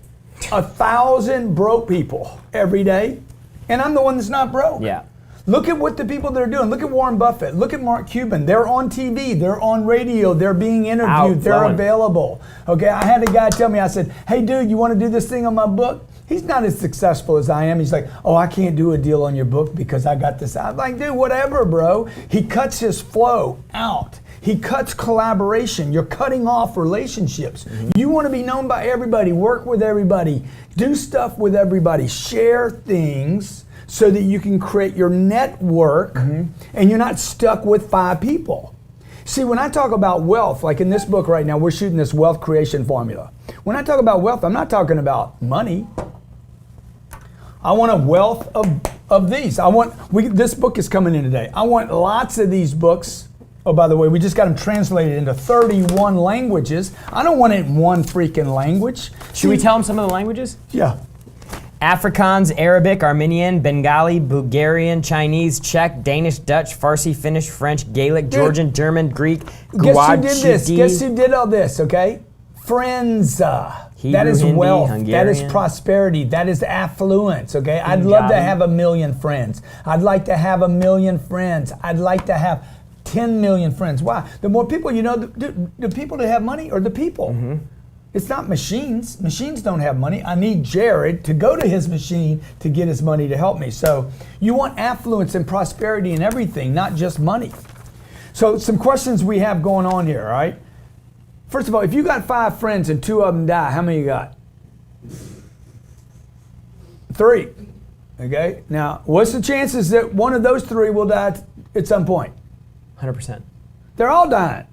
1,000 broke people every day, and I'm the one that's not broke. Yeah. Look at what the people that are doing. Look at Warren Buffett. Look at Mark Cuban. They're on TV. They're on radio. They're being interviewed. They're Outflowing. available. Okay, I had a guy tell me, I said, hey, dude, you want to do this thing on my book? He's not as successful as I am. He's like, oh, I can't do a deal on your book because I got this. I'm like, dude, whatever, bro. He cuts his flow out. He cuts collaboration. You're cutting off relationships. You want to be known by everybody. Work with everybody. Do stuff with everybody. Share things so that you can create your network and you're not stuck with 5 people. See, when I talk about wealth, like in this book right now, we're shooting this wealth creation formula. When I talk about wealth, I'm not talking about money. I want a wealth of these. This book is coming in today. I want lots of these books. Oh, by the way, we just got them translated into 31 languages. I don't want it in one freaking language. Should we tell them some of the languages? Yeah. Afrikaans, Arabic, Armenian, Bengali, Bulgarian, Chinese, Czech, Danish, Dutch, Farsi, Finnish, French, Gaelic, Georgian, German, Greek, Guess who did this? Gujarati. Guess who did all this, okay? Friends. That Hebrew, is Hindi, wealth. That is Hungarian. prosperity. That is affluence, okay? I'd love to Punjabi. have 1 million friends. I'd like to have 1 million friends. I'd like to have 10 million friends. Why? The more people you know, the people that have money are the people. It's not machines. Machines don't have money. I need Jared to go to his machine to get his money to help me. So you want affluence and prosperity in everything, not just money. So some questions we have going on here, all right? First of all, if you got 5 friends and 2 of them die, how many you got? 3. Okay? Now, what's the chances that one of those 3 will die at some point? 100%. They're all dying,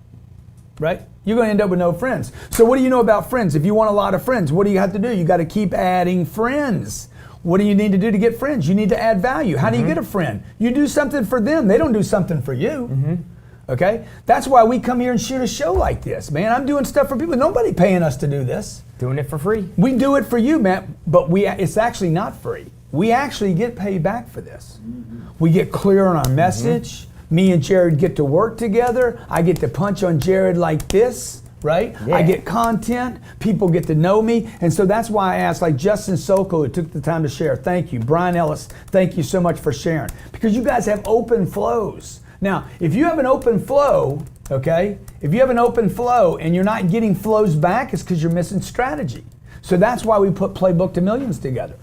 right? You're going to end up with no friends. So what do you know about friends? If you want a lot of friends, what do you have to do? You got to keep adding friends. What do you need to do to get friends? You need to add value. How do you get a friend? You do something for them. They don't do something for you. Okay? That's why we come here and shoot a show like this, man. I'm doing stuff for people. Nobody paying us to do this. Doing it for free. We do it for you, man, but it's actually not free. We actually get paid back for this. We get clear on our message. Me and Jared get to work together. I get to punch on Jared like this, right? Yeah. I get content. People get to know me. And so that's why I asked, like Justin Sokol, who took the time to share. Thank you. Brian Ellis, thank you so much for sharing. Because you guys have open flows. Now, if you have an open flow, okay, if you have an open flow and you're not getting flows back, it's because you're missing strategy. So that's why we put Playbook to Millions together.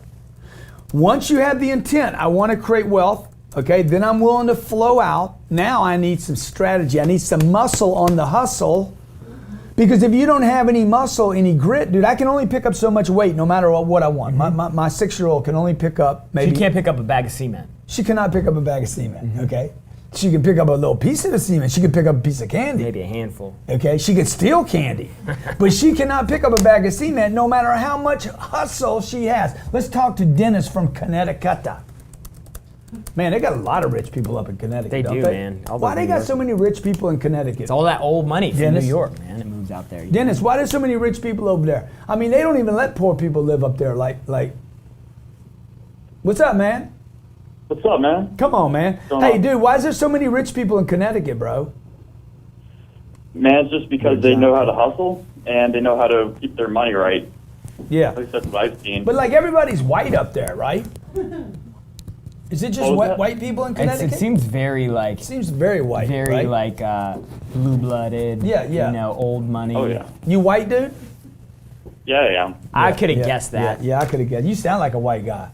Once you have the intent, I want to create wealth, okay, then I'm willing to flow out. Now I need some strategy. I need some muscle on the hustle. Because if you don't have any muscle, any grit, dude, I can only pick up so much weight no matter what I want. My 6-year-old can only pick up maybe. She can't pick up a bag of cement. She cannot pick up a bag of cement, okay? She can pick up a little piece of the cement. She can pick up a piece of candy. Maybe a handful. Okay, she can steal candy, but she cannot pick up a bag of cement no matter how much hustle she has. Let's talk to Dennis from Connecticut. Man, they got a lot of rich people up in Connecticut. They don't do, they? man. All Why those they New got York- so many rich people in Connecticut? It's all that old money from Dennis? New York, man. It moves out there. Dennis, why there's so many rich people over there? I mean, they don't even let poor people live up there. Like, what's up, man? What's up, man? Come on, man. going Hey, on? dude, why is there so many rich people in Connecticut, bro? Man, it's just because they know how to hustle and they know how to keep their money right. Yeah. At least that's what I've seen. But like everybody's white up there, right? Is it just What was that? white people in It Connecticut? seems very like Seems very white, very right? like blue-blooded. Yeah, yeah. You know, old money. Oh, yeah. You white, dude? Yeah, I am. I could have Yeah, guessed that. Yeah, I could have guessed. You sound like a white guy.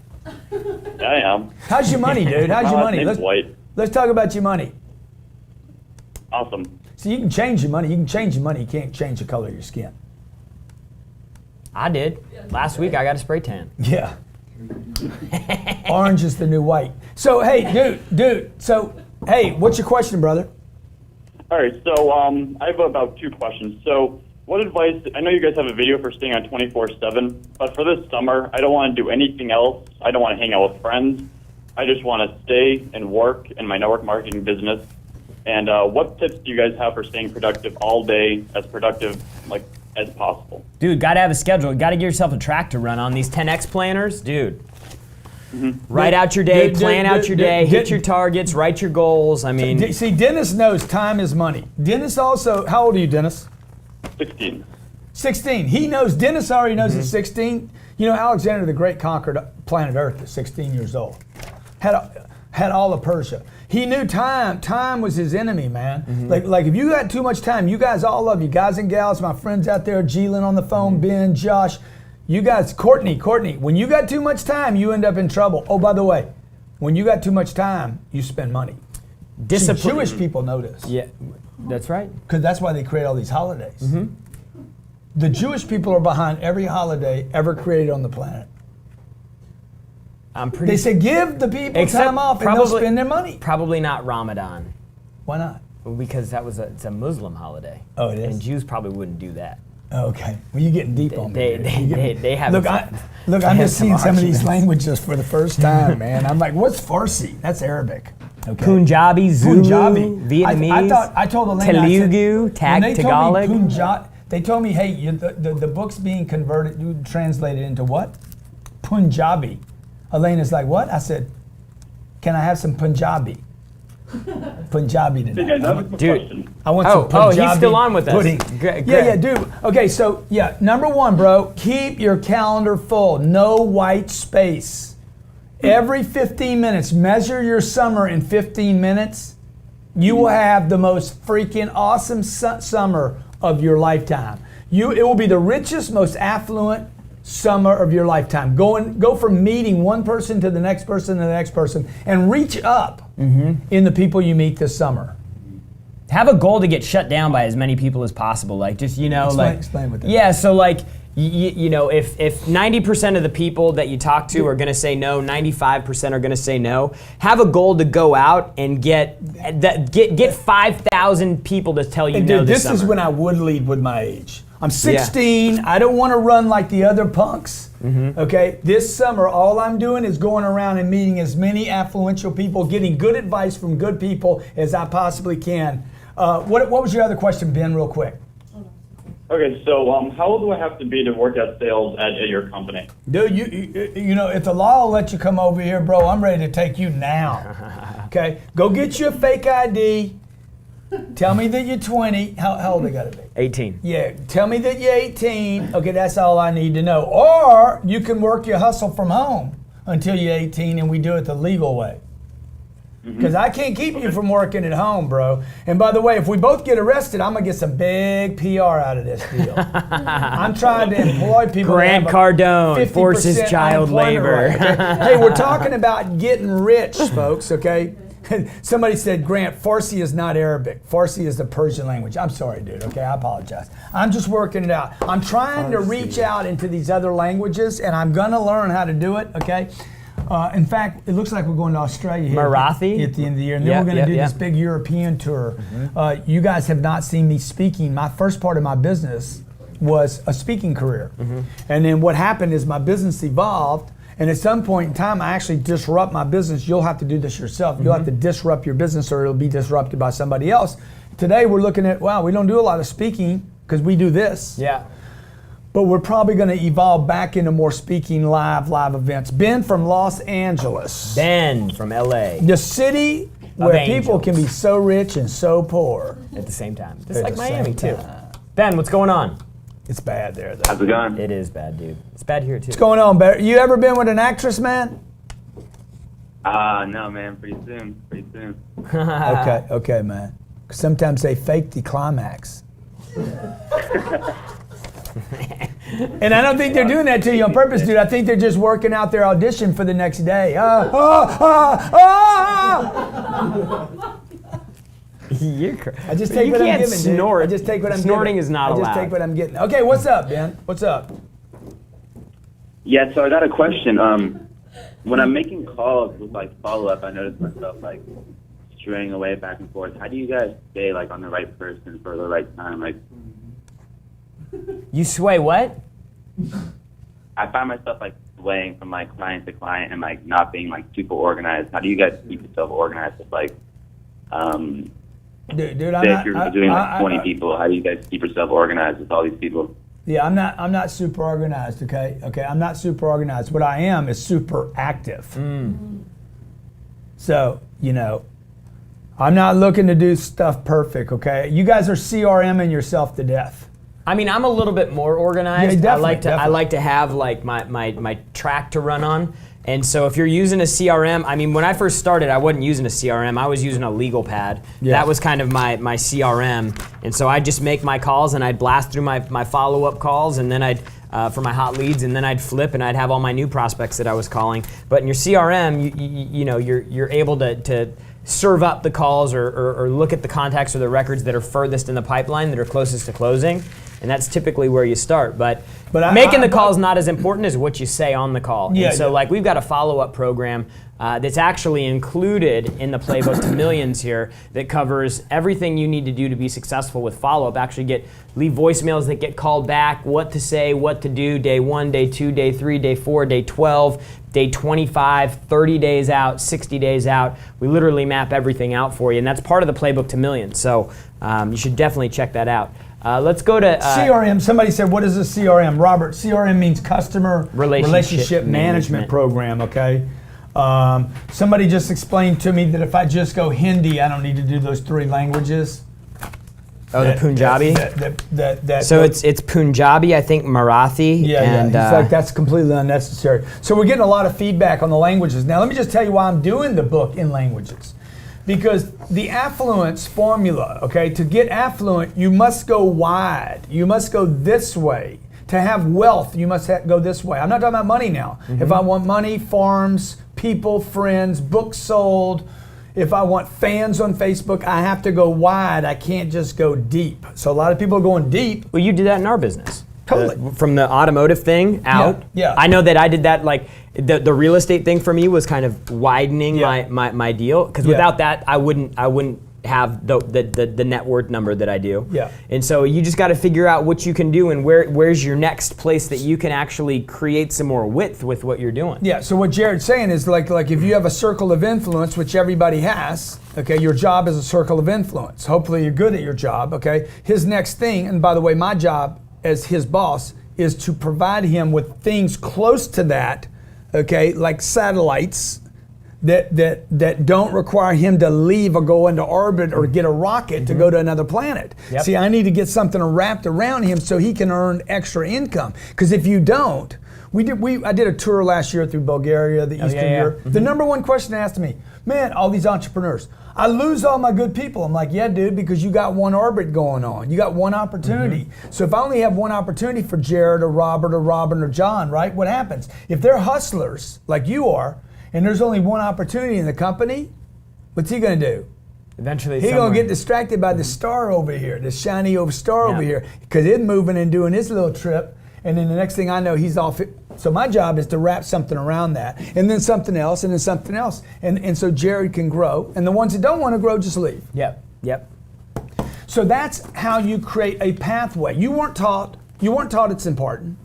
Yeah, I am. How's your money, dude? How's My your last money? name's White. Let's talk about your money. Awesome. So you can change your money. You can change your money. You can't change the color of your skin. I did. Last week I got a spray tan. Yeah. Orange is the new white. So hey, dude. So hey, what's your question, brother? All right, so I have about 2 questions. So what advice, I know you guys have a video for staying on 24/7, but for this summer, I don't want to do anything else. I don't want to hang out with friends. I just want to stay and work in my network marketing business. And what tips do you guys have for staying productive all day, as productive as possible? Dude, gotta have a schedule. Gotta give yourself a track to run on. These 10X planners, dude. Write out your day, plan out your day, hit your targets, write your goals. I mean, See, Dennis knows time is money. Dennis also, how old are you, Dennis? 16. 16. Dennis already knows at 16. You know, Alexander the Great conquered planet Earth at 16 years old. Had all of Persia. He knew time. Time was his enemy, man. Like if you got too much time, you guys, all of you guys and gals, my friends out there, Jeelan on the phone, Ben, Josh, you guys, Courtney, when you got too much time, you end up in trouble. Oh, by the way, when you got too much time, you spend money. discipline. Jewish people know this. Yeah, that's right. Because that's why they create all these holidays. The Jewish people are behind every holiday ever created on the planet. I'm pretty. They say give the people Except time off and they'll probably- spend their money. Probably not Ramadan, Why not? because it's a Muslim holiday. Oh, it is? And Jews probably wouldn't do that. Okay. Well, you're getting deep on me. They have. Look, I'm just seeing some of these languages for the first time, man. I'm like, what's Farsi? That's Arabic. Okay. Punjabi, Zulu, Punjabi. Vietnamese. I told Elena, I said, Telugu, when they told me Tagalog. they told me, hey, the book's being translated into what? Punjabi. Elena's like, what? I said, can I have some Punjabi? Punjabi Hey, tonight. guys, I have a quick question. I want some Punjabi he's still on with us. pudding. Great. Yeah, dude. Okay, so yeah, number one, bro, keep your calendar full. No white space. Every 15 minutes, measure your summer in 15 minutes. You will have the most freaking awesome summer of your lifetime. It will be the richest, most affluent summer of your lifetime. Go from meeting one person to the next person to the next person, and reach up in the people you meet this summer. Have a goal to get shut down by as many people as possible. Like, just, Explain what that yeah, so like, if 90% of the people that you talk to are going to say no, 95% are going to say no, have a goal to go out and get 5,000 people to tell you And no dude, this this is summer. when I would lead with my age. I'm 16. I don't want to run like the other punks. Okay, this summer, all I'm doing is going around and meeting as many affluential people, getting good advice from good people as I possibly can. What was your other question, Ben, real quick? Okay, so how old do I have to be to work at sales at your company? Dude, you know, if the law will let you come over here, bro, I'm ready to take you now. Okay, go get you a fake ID. Tell me that you're 20. How old I gotta be? 18. Yeah, tell me that you're 18. Okay, that's all I need to know. Or you can work your hustle from home until you're 18 and we do it the legal way. Because I can't keep you from working at home, bro. And by the way, if we both get arrested, I'm going to get some big PR out of this deal. I'm trying to employ people. Grant that have a Cardone 50% forces child unemployment labor. rate, okay? Hey, we're talking about getting rich, folks, okay? Somebody said, Grant, Farsi is not Arabic. Farsi is the Persian language. I'm sorry, dude, okay? I apologize. I'm just working it out. I'm trying to reach out into these other languages, and I'm going to learn how to do it, okay? In fact, it looks like we're going to Australia here Marathi? at the end of the year, and then we're going to do this big European tour. You guys have not seen me speaking. My first part of my business was a speaking career. And then what happened is my business evolved, and at some point in time, I actually disrupt my business. You'll have to do this yourself. You'll have to disrupt your business or it'll be disrupted by somebody else. Today, we're looking at, wow, we don't do a lot of speaking because we do this. Yeah. but we're probably going to evolve back into more speaking live events. Ben from Los Angeles. Ben from LA The city where people angels. can be so rich and so poor. at the same time. Just At like the Miami, same too. time. Ben, what's going on? It's bad there, though. How's it going? It is bad, dude. It's bad here, too. What's going on, Barry? You ever been with an actress, man? No, man. Pretty soon. Okay, man. Sometimes they fake the climax. And I don't think they're doing that to you on purpose, dude. I think they're just working out their audition for the next day. You're I just take you what I'm can't giving, dude. snort. I just take what I'm Snorting giving. is not I allowed. just take what I'm getting. Okay, what's up, Ben? What's up? Yeah, so I got a question. When I'm making calls with like follow up, I notice myself like straying away back and forth. How do you guys stay like on the right person for the right time? Like, You sway what? I find myself like swaying from like client to client and like not being like super organized. How do you guys keep yourself organized with like, Dude, I'm say not. if you're doing like 20 people, how do you guys keep yourself organized with all these people? Yeah, I'm not super organized, okay? Okay, I'm not super organized. What I am is super active. So, I'm not looking to do stuff perfect, okay? You guys are CRMing yourself to death. I mean, I'm a little bit more organized. Yeah, definitely, I like to have like my track to run on. And so if you're using a CRM, I mean, when I first started, I wasn't using a CRM. I was using a legal pad. Yeah. That was kind of my CRM. And so I'd just make my calls and I'd blast through my follow-up calls and then I'd, for my hot leads, and then I'd flip and I'd have all my new prospects that I was calling. But in your CRM, you're able to serve up the calls or look at the contacts or the records that are furthest in the pipeline that are closest to closing. And that's typically where you start. But making the call is not as important as what you say on the call. Yeah, and so yeah. like we've got a follow-up program that's actually included in the Playbook to Millions here that covers everything you need to do to be successful with follow-up. Actually leave voicemails that get called back, what to say, what to do, day 1, day 2, day 3, day 4, day 12, day 25, 30 days out, 60 days out. We literally map everything out for you, and that's part of the Playbook to Millions. So you should definitely check that out. Let's go to CRM. Somebody said, what is a CRM? Robert, CRM means Customer Relationship Management Program, okay? Somebody just explained to me that if I just go Hindi, I don't need to do those 3 languages. Oh, the Punjabi? So it's Punjabi, I think Marathi. Yeah, He's like, that's completely unnecessary. So we're getting a lot of feedback on the languages. Now, let me just tell you why I'm doing the book in languages. Because the affluence formula, okay, to get affluent, you must go wide. You must go this way. To have wealth, you must go this way. I'm not talking about money now. Mm-hmm. If I want money, farms, people, friends, books sold, if I want fans on Facebook, I have to go wide. I can't just go deep. So a lot of people are going deep. Well, you did that in our business. Totally. From the automotive thing out. Yeah. I know that I did that, like, the real estate thing for me was kind of widening my deal. Because without that, I wouldn't have the net worth number that I do. Yeah. And so you just got to figure out what you can do and where's your next place that you can actually create some more width with what you're doing. Yeah, so what Jared's saying is like if you have a circle of influence, which everybody has, okay, your job is a circle of influence. Hopefully you're good at your job, okay? His next thing, and by the way, my job as his boss is to provide him with things close to that, okay, like satellites that don't require him to leave or go into orbit or get a rocket to go to another planet. Yep. See, I need to get something wrapped around him so he can earn extra income. Because if you don't, I did a tour last year through Bulgaria, the Eastern Europe. The number one question they asked me, man, all these entrepreneurs, I lose all my good people. I'm like, yeah, dude, because you got one orbit going on. You got one opportunity. So if I only have one opportunity for Jared or Robert or Robin or John, right, what happens? If they're hustlers like you are, and there's only one opportunity in the company, what's he going to do? Eventually, He's going to get distracted by the star over here, the shiny star over here, because it's moving and doing his little trip, and then the next thing I know, he's off. So my job is to wrap something around that, and then something else, and then something else, and so Jared can grow, and the ones that don't want to grow just leave. Yep. So that's how you create a pathway. You weren't taught it's important.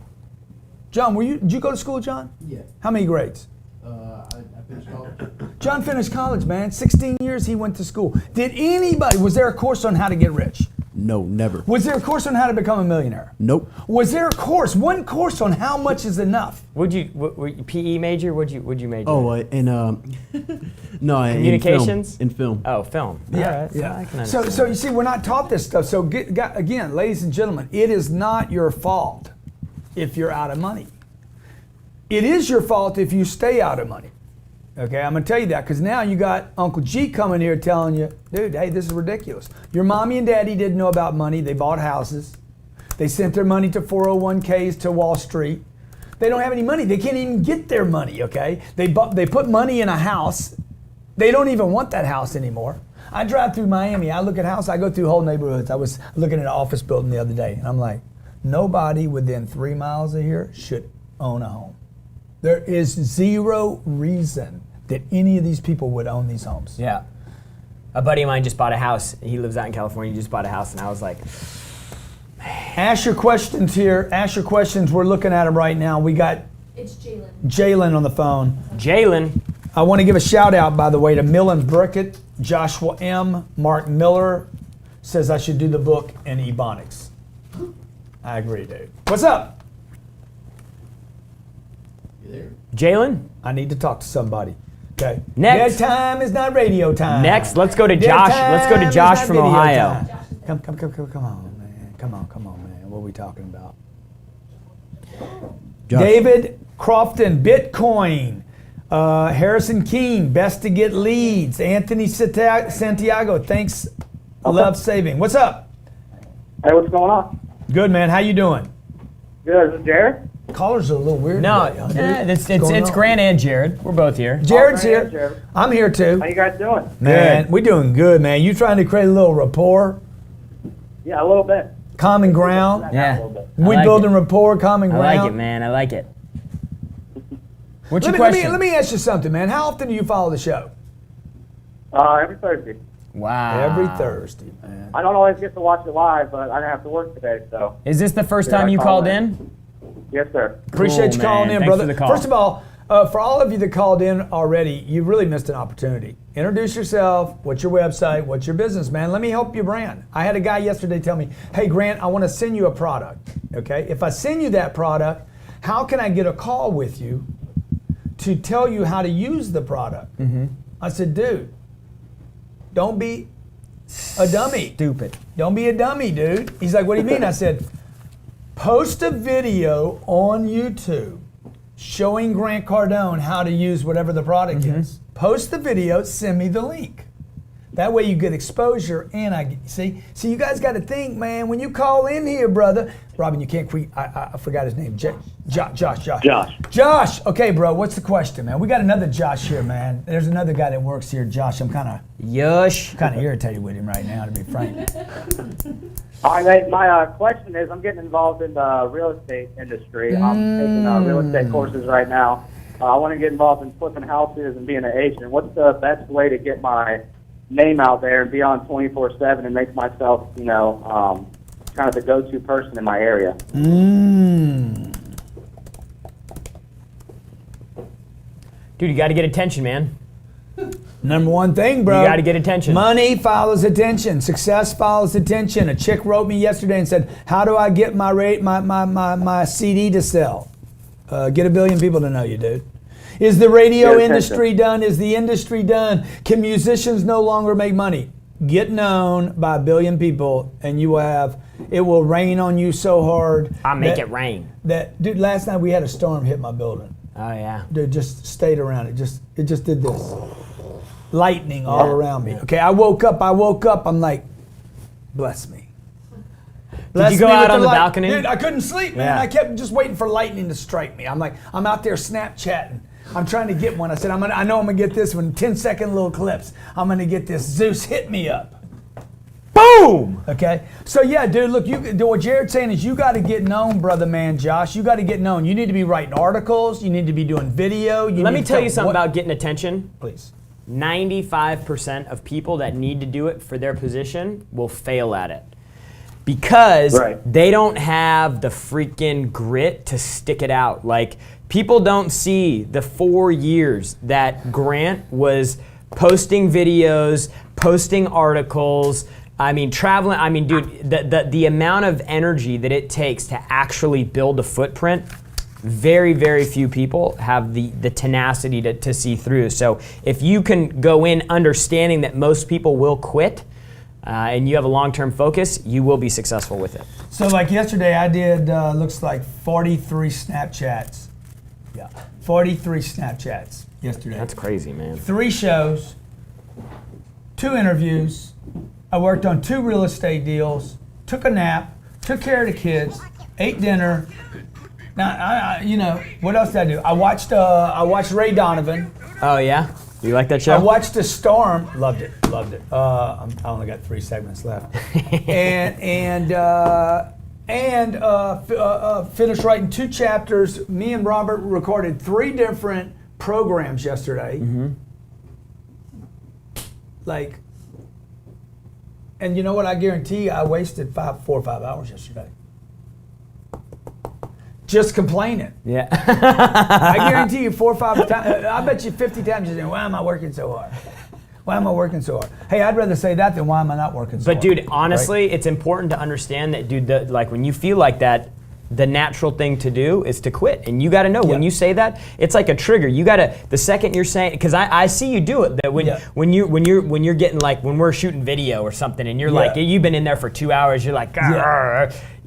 John, did you go to school, John? Yeah. How many grades? I finished college. John finished college, man. 16 years he went to school. Was there a course on how to get rich? No, never. Was there a course on how to become a millionaire? Nope. Was there a course, one course on how much is enough? Were you PE major? What'd you major? Oh, in? no, Communications? In film. Oh, film. All right, so I can So understand. you see, we're not taught this stuff. So again, ladies and gentlemen, it is not your fault if you're out of money. It is your fault if you stay out of money. Okay, I'm gonna tell you that because now you got Uncle G coming here telling you, dude, hey, this is ridiculous. Your mommy and daddy didn't know about money. They bought houses. They sent their money to 401ks to Wall Street. They don't have any money. They can't even get their money, okay? They put money in a house. They don't even want that house anymore. I drive through Miami. I look at houses. I go through whole neighborhoods. I was looking at an office building the other day, and I'm like, nobody within 3 miles of here should own a home. There is zero reason that any of these people would own these homes. Yeah. A buddy of mine just bought a house. He lives out in California. He just bought a house, and I was like, Ask your questions here. Ask your questions. We're looking at them right now. We got It's Jalen. Jalen on the phone. Jalen. I want to give a shout out, by the way, to Millen Burkett, Joshua M., Mark Miller says I should do the book in Ebonics. I agree, dude. What's up? You there? Jalen? I need to talk to somebody. Okay. Next. Dead time is not radio time. Next, let's go to Dead Josh. time Let's go to is Josh not from video Ohio. time. Come on, man. Come on, man. What are we talking about? Josh. David Crofton, Bitcoin. Harrison Keene, best to get leads. Anthony Santiago, thanks. Love saving. What's up? Hey, what's going on? Good, man. How you doing? Good. Is this Jared? Callers are a little weird. No, today, huh, dude? it's What's going on? Grant and Jared. We're both here. Jared's Grant and here. Jared. I'm here too. How you guys doing? Man, we're doing good, man. You trying to create a little rapport, Yeah, a little bit. common ground? Yeah. A little bit. We like building rapport, common I ground. like it, man. I like it. What's Let your me, question? let me ask you something, man. How often do you follow the show? Every Thursday. Wow. Every Thursday, man. I don't always get to watch it live, but I didn't have to work today, so. Is this the first Yeah, time I you called called in. in? Yes, sir. Appreciate Cool, you calling man. in, Thanks brother. for the call. First of all, for all of you that called in already, you really missed an opportunity. Introduce yourself. What's your website? What's your business, man? Let me help your brand. I had a guy yesterday tell me, hey, Grant, I want to send you a product. Okay? If I send you that product, how can I get a call with you to tell you how to use the product? Mm-hmm. I said, dude, don't be a dummy. Stupid. Don't be a dummy, dude. He's like, what do you mean? I said, post a video on YouTube showing Grant Cardone how to use whatever the product is. Post the video, send me the link. That way you get exposure and I see you guys got to think, man, when you call in here, brother. Robin, you can't I forgot his name. Josh. Okay, bro, what's the question, man? We got another Josh here, man. There's another guy that works here, Josh. I'm kind of irritated with him right now, to be frank. All right, mate, my question is, I'm getting involved in the real estate industry. I'm taking real estate courses right now. I want to get involved in flipping houses and being an agent. What's the best way to get my name out there and be on 24/7 and make myself, kind of the go-to person in my area? Dude, you got to get attention, man. Number one thing, bro. You got to get attention. Money follows attention. Success follows attention. A chick wrote me yesterday and said, "How do I get my CD to sell? Get 1 billion people to know you, dude." Is the radio industry done? Is the industry done? Can musicians no longer make money? Get known by 1 billion people, and you will it will rain on you so hard. I make it rain. Dude, last night we had a storm hit my building. Oh yeah. Dude, just stayed around. It just did this. Lightning all around me. Okay, I woke up. I'm like, bless me. Did you go out on the balcony? Dude, I couldn't sleep, man. Yeah. I kept just waiting for lightning to strike me. I'm like, I'm out there Snapchatting. I'm trying to get one. I said, I know I'm gonna get this one. 10-second little clips. I'm gonna get this. Zeus, hit me up. Boom. Okay. So yeah, dude. Look, what Jared's saying is you got to get known, brother, man. Josh, you got to get known. You need to be writing articles. You need to be doing video. Let me tell you something about getting attention. Please. 95% of people that need to do it for their position will fail at it. Because they don't have the freaking grit to stick it out. Like, people don't see the 4 years that Grant was posting videos, posting articles, I mean, traveling. I mean, dude, the amount of energy that it takes to actually build a footprint. Very, very few people have the tenacity to see through. So if you can go in understanding that most people will quit, and you have a long-term focus, you will be successful with it. So like yesterday, I did looks like 43 Snapchats. Yeah, 43 Snapchats yesterday. That's crazy, man. 3 shows, 2 interviews. I worked on 2 real estate deals. Took a nap. Took care of the kids. Ate dinner. Now, you know, what else did I do? I watched Ray Donovan. Oh yeah, you like that show? I watched The Storm. Loved it. I only got 3 segments left. and finished writing 2 chapters. Me and Robert recorded 3 different programs yesterday. Mm-hmm. Like, and you know what? I guarantee you, I wasted 4 or 5 hours yesterday. Just complaining. Yeah. I guarantee you 4 or 5 times. I bet you 50 times you're saying, why am I working so hard? Why am I working so hard? Hey, I'd rather say that than why am I not working so hard? But dude, honestly, it's important to understand that, dude, like when you feel like that, the natural thing to do is to quit. And you got to know when you say that, it's like a trigger. You got to, the second you're saying, because I see you do it, that when you're getting like, when we're shooting video or something and you're like, you've been in there for 2 hours, you're like,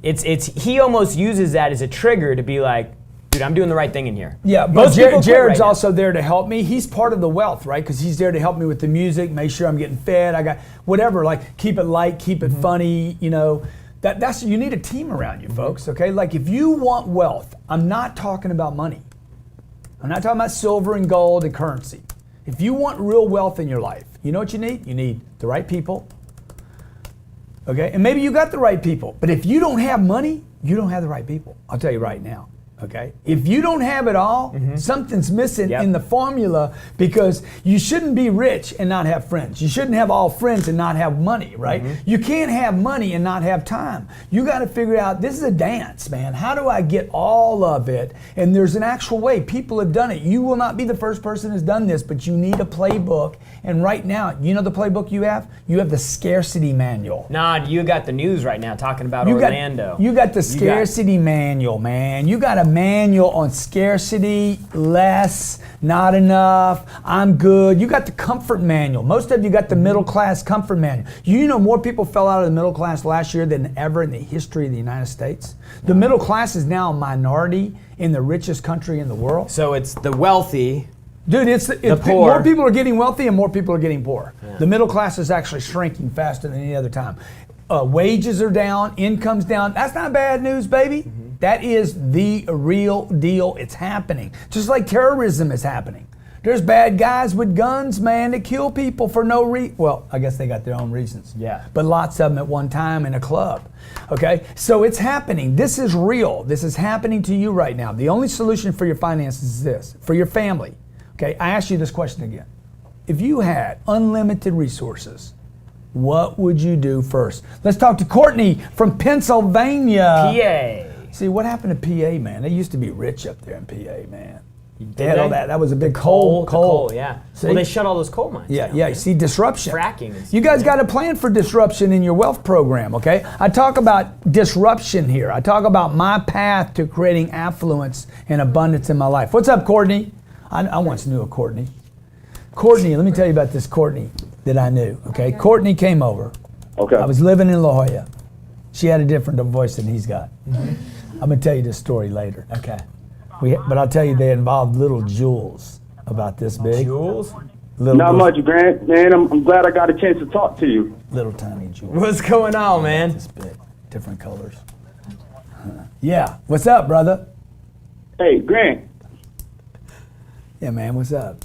he almost uses that as a trigger to be like, dude, I'm doing the right thing in here. Yeah, but Jared's also there to help me. He's part of the wealth, right? Because he's there to help me with the music, make sure I'm getting fed. I got whatever, like keep it light, keep it funny, you know. That's you need a team around you, folks, okay? Like if you want wealth, I'm not talking about money. I'm not talking about silver and gold and currency. If you want real wealth in your life, you know what you need? You need the right people. Okay, and maybe you got the right people, but if you don't have money, you don't have the right people. I'll tell you right now, okay? If you don't have it all, something's missing in the formula because you shouldn't be rich and not have friends. You shouldn't have all friends and not have money, right? You can't have money and not have time. You got to figure out, this is a dance, man. How do I get all of it? And there's an actual way. People have done it. You will not be the first person who's done this, but you need a playbook. And right now, you know the playbook you have? You have the scarcity manual. Nah, you got the news right now talking about Orlando. You got the scarcity manual, man. You got a manual on scarcity, less, not enough, I'm good. You got the comfort manual. Most of you got the middle class comfort manual. You know more people fell out of the middle class last year than ever in the history of the United States. The middle class is now a minority in the richest country in the world. So it's the wealthy. Dude, it's the poor. More people are getting wealthy and more people are getting poor. Yeah. The middle class is actually shrinking faster than any other time. Wages are down, income's down. That's not bad news, baby. That is the real deal. It's happening. Just like terrorism is happening. There's bad guys with guns, man, that kill people for no reason. Well, I guess they got their own reasons. Yeah. But lots of them at one time in a club. Okay? So it's happening. This is real. This is happening to you right now. The only solution for your finances is this. For your family. Okay? I ask you this question again. If you had unlimited resources, what would you do first? Let's talk to Courtney from Pennsylvania. PA. See, what happened to PA, man? They used to be rich up there in PA, man. They had all that. That was a big coal. Yeah. See? Well, they shut all those coal mines. Yeah, down, yeah. You see, disruption. Fracking. You guys got a plan for disruption in your wealth program, okay? I talk about disruption here. I talk about my path to creating affluence and abundance in my life. What's up, Courtney? I once knew a Courtney. Courtney, let me tell you about this Courtney that I knew, okay? Courtney came over. Okay. I was living in La Jolla. She had a different voice than he's got. I'm going to tell you this story later. Okay. But I'll tell you, they involved little jewels about this big. Jewels? Not much, Grant. Man, I'm glad I got a chance to talk to you. Little tiny jewels. What's going on, man? This big, different colors. Yeah. What's up, brother? Hey, Grant. Yeah, man. What's up?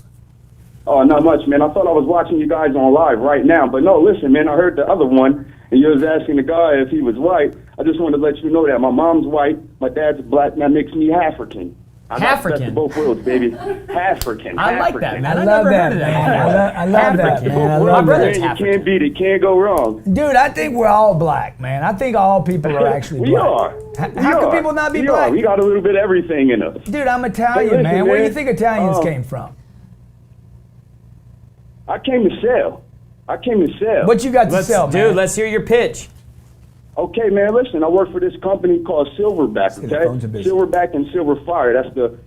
Oh, not much, man. I thought I was watching you guys on live right now. But no, listen, man, I heard the other one, and you was asking the guy if he was white. I just wanted to let you know that my mom's white, my dad's black, and that makes me African. African? That's both worlds, baby. African. I like that, man. I love that, man. I love that, man. I love that. You can't beat it. Can't go wrong. Dude, I think we're all black, man. I think all people are actually we black. Are. How can people not be black? We got a little bit of everything in us. Dude, I'm Italian, Listen, man. Where do you man. think Italians came from? I came to sell. I came to sell. What you got to sell, man? Dude, let's hear your pitch. Okay, man, listen, I work for this company called Silverback, the phones are okay? busy. Silverback and Silver Fire. That's the,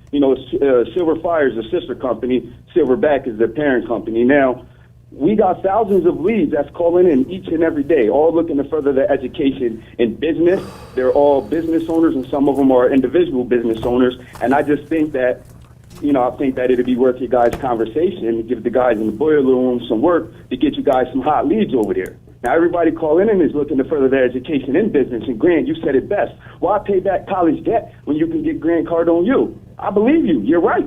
Silver Fire is the sister company. Silverback is the parent company. Now, we got thousands of leads that's calling in each and every day, all looking to further their education in business. They're all business owners, and some of them are individual business owners. And I just think that, I think that it'd be worth your guys' conversation and give the guys in the boiler room some work to get you guys some hot leads over there. Now, everybody calling in is looking to further their education in business. And Grant, you said it best. Why pay back college debt when you can get Grant Cardone U? I believe you. You're right.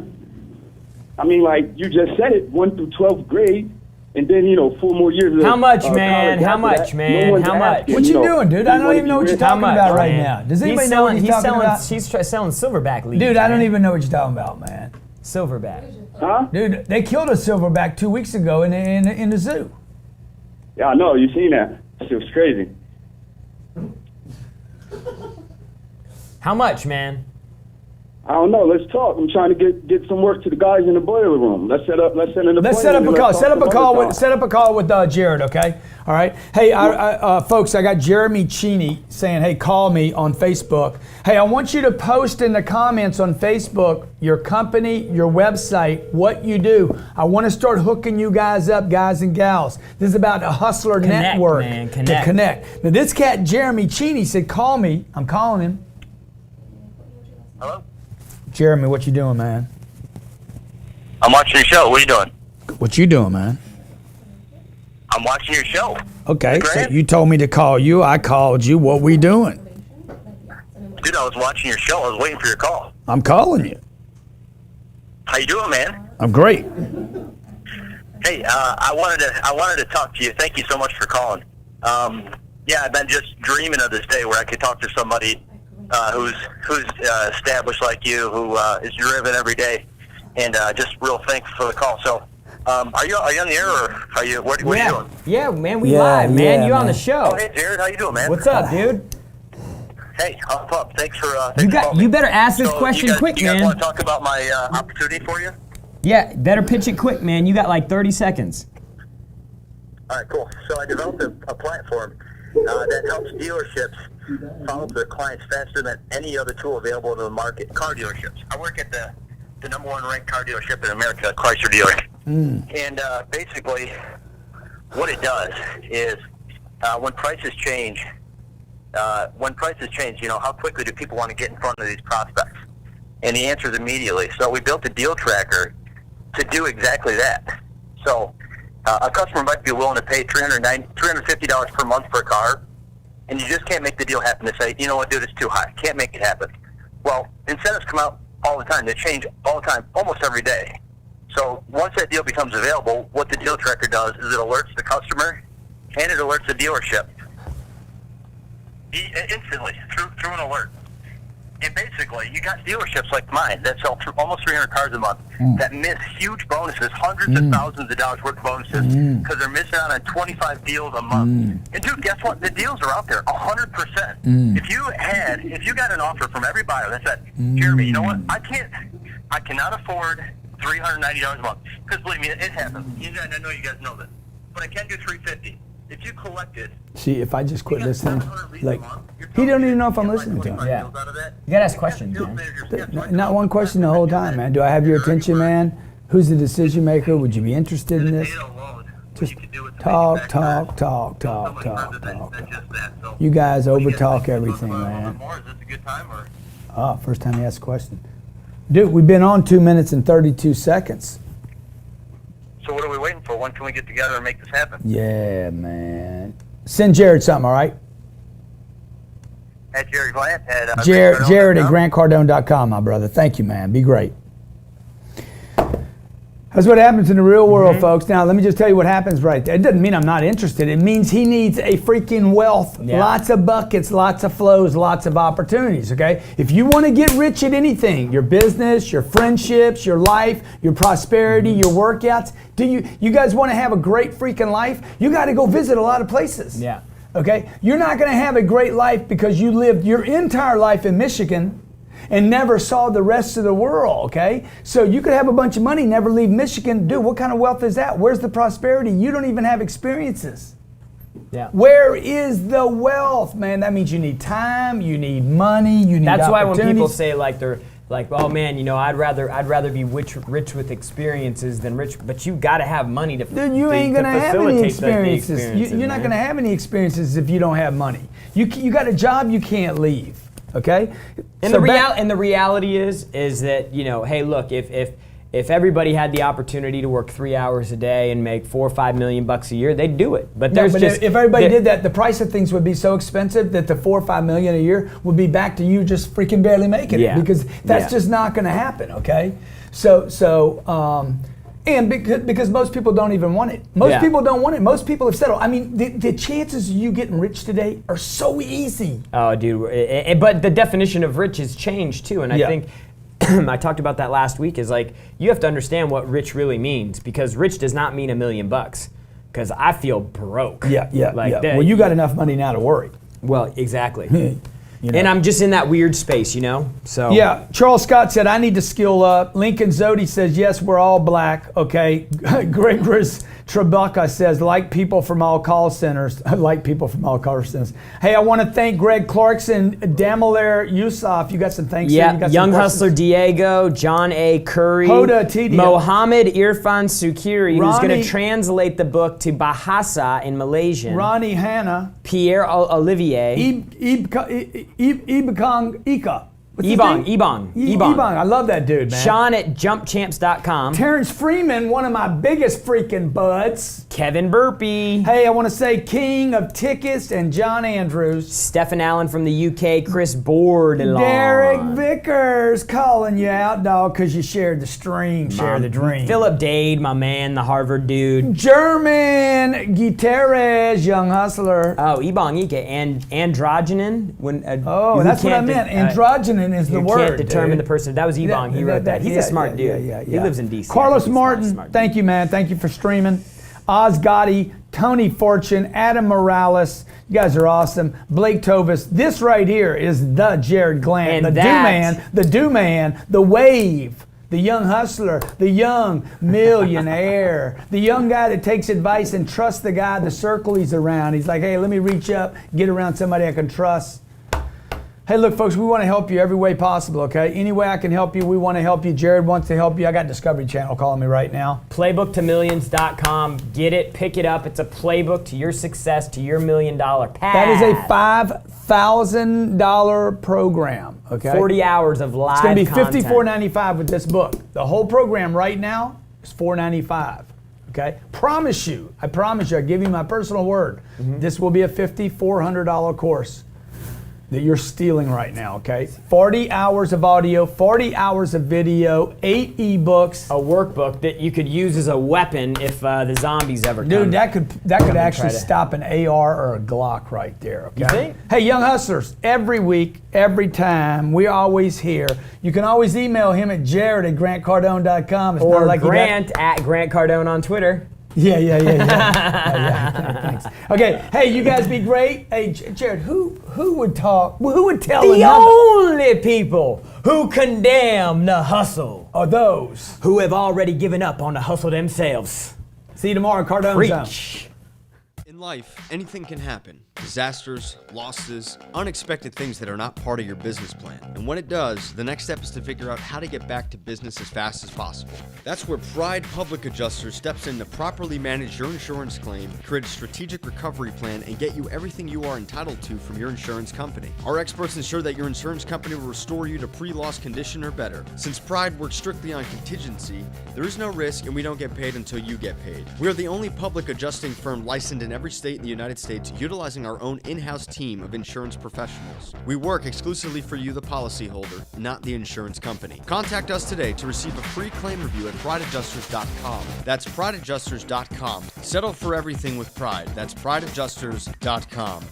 I mean, like you just said it, 1 through 12th grade, and then, 4 more years of How much, man? college How after much, that. man? No one's How much? asking, What you doing, dude? I don't even know what you're talking about right man? now. Does anybody know what he's talking about? He's selling silverback leads. Dude, I don't man. even know what you're talking about, man. Silverback. Huh? Dude, they killed a silverback 2 weeks ago in the zoo. Yeah, I know. You seen that. It was crazy. How much, man? I don't know. Let's talk. I'm trying to get some work to the guys in the boiler room. Let's set up an appointment. Let's set up a and call. let's Set talk up a some call other with time. set up a call with Jared. Okay. All right. Hey, folks, I got Jeremy Cheney saying, "Hey, call me on Facebook." Hey, I want you to post in the comments on Facebook your company, your website, what you do. I want to start hooking you guys up, guys and gals. This is about a hustler Connect, network man, to connect. connect. Now, this cat Jeremy Cheney said, "Call me." I'm calling him. Hello? Jeremy, what you doing, man? I'm watching your show. What are you doing? What you doing, man? I'm watching your show. Okay, so Grant? you told me to call you. I called you. What we doing? Dude, I was watching your show. I was waiting for your call. I'm calling you. How you doing, man? I'm great. Hey, I wanted to talk to you. Thank you so much for calling. Yeah, I've been just dreaming of this day where I could talk to somebody who's established like you, who is driven every day, and just real thankful for the call. So, are you on the air, or are you? What are you doing? Yeah, man, we live, man. You on the show? Oh, hey, Jared, how you doing, man? What's up, dude? Hey, hop up. Thanks for You better ask this So question you guys, quick, you guys man. want to talk about my opportunity for you? Yeah, better pitch it quick, man. You got like 30 seconds. All right, cool. So I developed a platform that helps dealerships follow up their clients faster than any other tool available in the market. Car dealerships. I work at the #1 ranked car dealership in America, Chrysler dealer. And basically, what it does is when prices change, how quickly do people want to get in front of these prospects? And the answer is immediately. So we built a deal tracker to do exactly that. So a customer might be willing to pay $350 per month for a car, and you just can't make the deal happen. To say, you know what, dude, it's too high. Can't make it happen. Well, incentives come out all the time. They change all the time, almost every day. So once that deal becomes available, what the deal tracker does is it alerts the customer and it alerts the dealership instantly through an alert. And basically, you got dealerships like mine that sell almost 300 cars a month that miss huge bonuses, hundreds of thousands of dollars worth of bonuses, because they're missing out on 25 deals a month. And dude, guess what? The deals are out there, 100%. If you got an offer from every buyer that said, Jeremy, you know what? I cannot afford $390 a month, because believe me, it happens. I know you guys know this, but I can do $350. If you collected. See, if I just quit listening, like, he don't even know if I'm listening to him. Yeah. You gotta ask questions, man. Not one question the whole time, man. Do I have your attention, man? Who's the decision maker? Would you be interested in this? Just talk. You guys over-talk everything, man. Oh, first time you asked a question. Dude, we've been on 2 minutes and 32 seconds. So what are we waiting for? When can we get together and make this happen? Yeah, man. Send Jared something, all right? At Jared Grant at Jared at GrantCardone.com, my brother. Thank you, man. Be great. That's what happens in the real world, folks. Now, let me just tell you what happens right there. It doesn't mean I'm not interested. It means he needs a freaking wealth. Yeah. Lots of buckets, lots of flows, lots of opportunities, okay? If you want to get rich at anything, your business, your friendships, your life, your prosperity, your workouts, you guys want to have a great freaking life? You got to go visit a lot of places. Yeah. Okay? You're not going to have a great life because you lived your entire life in Michigan and never saw the rest of the world, okay? So you could have a bunch of money, never leave Michigan. Dude, what kind of wealth is that? Where's the prosperity? You don't even have experiences. Yeah. Where is the wealth, man? That means you need time, you need money, you need That's why when people opportunities. say like they're like, oh man, you know, I'd rather be rich with experiences than rich, but you got to have money to. Dude, you ain't gonna have any experiences. You're not gonna have any experiences if you don't have money. You got a job you can't leave. Okay. And So the reality is that, you know, hey, look, if everybody had the opportunity to work 3 hours a day and make $4 or $5 million a year, they'd do it. But there's if everybody did that, the price of things would be so expensive that the $4 or $5 million a year would be back to you just freaking barely making it, because that's just not going to happen. Okay, and because most people don't even want it. Most people don't want it. Most people have settled. I mean, the chances of you getting rich today are so easy. Oh, dude, but the definition of rich has changed too, and I think. I talked about that last week, is like, you have to understand what rich really means, because rich does not mean $1 million, because I feel broke. Well, you got enough money now to worry. Well, exactly. You know. And I'm just in that weird space, you know? So yeah, Charles Scott said, I need to skill up. Lincoln Zodi says, yes, we're all black. Okay. Greg Tribuca says, like people from all call centers. Like people from all call centers. Hey, I want to thank Greg Clarkson, Damilar Yusuf. You got some thanks here? You got Young some Hustler Diego, John A. Curry, Hoda Tidia, Mohammed Irfan Sukiri, who's Ronnie, going to translate the book to Bahasa in Malaysian. Ronnie Hanna. Pierre Olivier. Ibang Ika. Ebong. I love that dude, man. Sean at jumpchamps.com. Terrence Freeman, one of my biggest freaking buds. Kevin Burpee. Hey, I want to say King of Tickets and John Andrews. Stephen Allen from the UK. Chris Bordelon. Derek Vickers calling you out, dog, because you shared the stream, share the dream. Philip Dade, my man, the Harvard dude. German Gutierrez, Young Hustler. Oh, Ebong Ike. And androgynon. That's what I meant. Androgynon is the word. You can't determine the person. That was Ebong. He wrote that. He's a smart dude. He lives in D.C. Carlos Martin, thank you, man. Thank you for streaming. Oz Gotti, Tony Fortune, Adam Morales. You guys are awesome. Blake Tovis. This right here is the Jared Glant, the do man, the wave. The young hustler, the young millionaire, the young guy that takes advice and trusts the guy, the circle he's around. He's like, hey, let me reach up, get around somebody I can trust. Hey, look, folks, we want to help you every way possible, okay? Any way I can help you, we want to help you. Jared wants to help you. I got Discovery Channel calling me right now. Playbooktomillions.com. Get it, pick it up. It's a playbook to your success, to your $1 million path. That is a $5,000 program, okay? 40 hours of live content. It's going to be $54.95 with this book. The whole program right now is $4.95. Okay, I promise you, I give you my personal word. This will be a $5,400 course that you're stealing right now, okay? 40 hours of audio, 40 hours of video, 8 ebooks. A workbook that you could use as a weapon if the zombies ever come. Dude, that could actually stop an AR or a Glock right there, okay? You think? Hey, Young Hustlers, every week, every time, we're always here. You can always email him at jared@grantcardone.com. Or like Grant at Grant Cardone on Twitter. Yeah. Thanks. Okay, hey, you guys be great. Hey, Jared, who would talk? Who would tell the only people who condemn the hustle are those who have already given up on the hustle themselves. See you tomorrow, Cardone Zone. In life, anything can happen. Disasters, losses, unexpected things that are not part of your business plan. And when it does, the next step is to figure out how to get back to business as fast as possible. That's where Pride Public Adjuster steps in to properly manage your insurance claim, create a strategic recovery plan, and get you everything you are entitled to from your insurance company. Our experts ensure that your insurance company will restore you to pre-loss condition or better. Since Pride works strictly on contingency, there is no risk and we don't get paid until you get paid. We are the only public adjusting firm licensed in every state in the United States, utilizing our own in-house team of insurance professionals. We work exclusively for you, the policyholder, not the insurance company. Contact us today to receive a free claim review at prideadjusters.com. That's prideadjusters.com. Settle for everything with Pride. That's prideadjusters.com.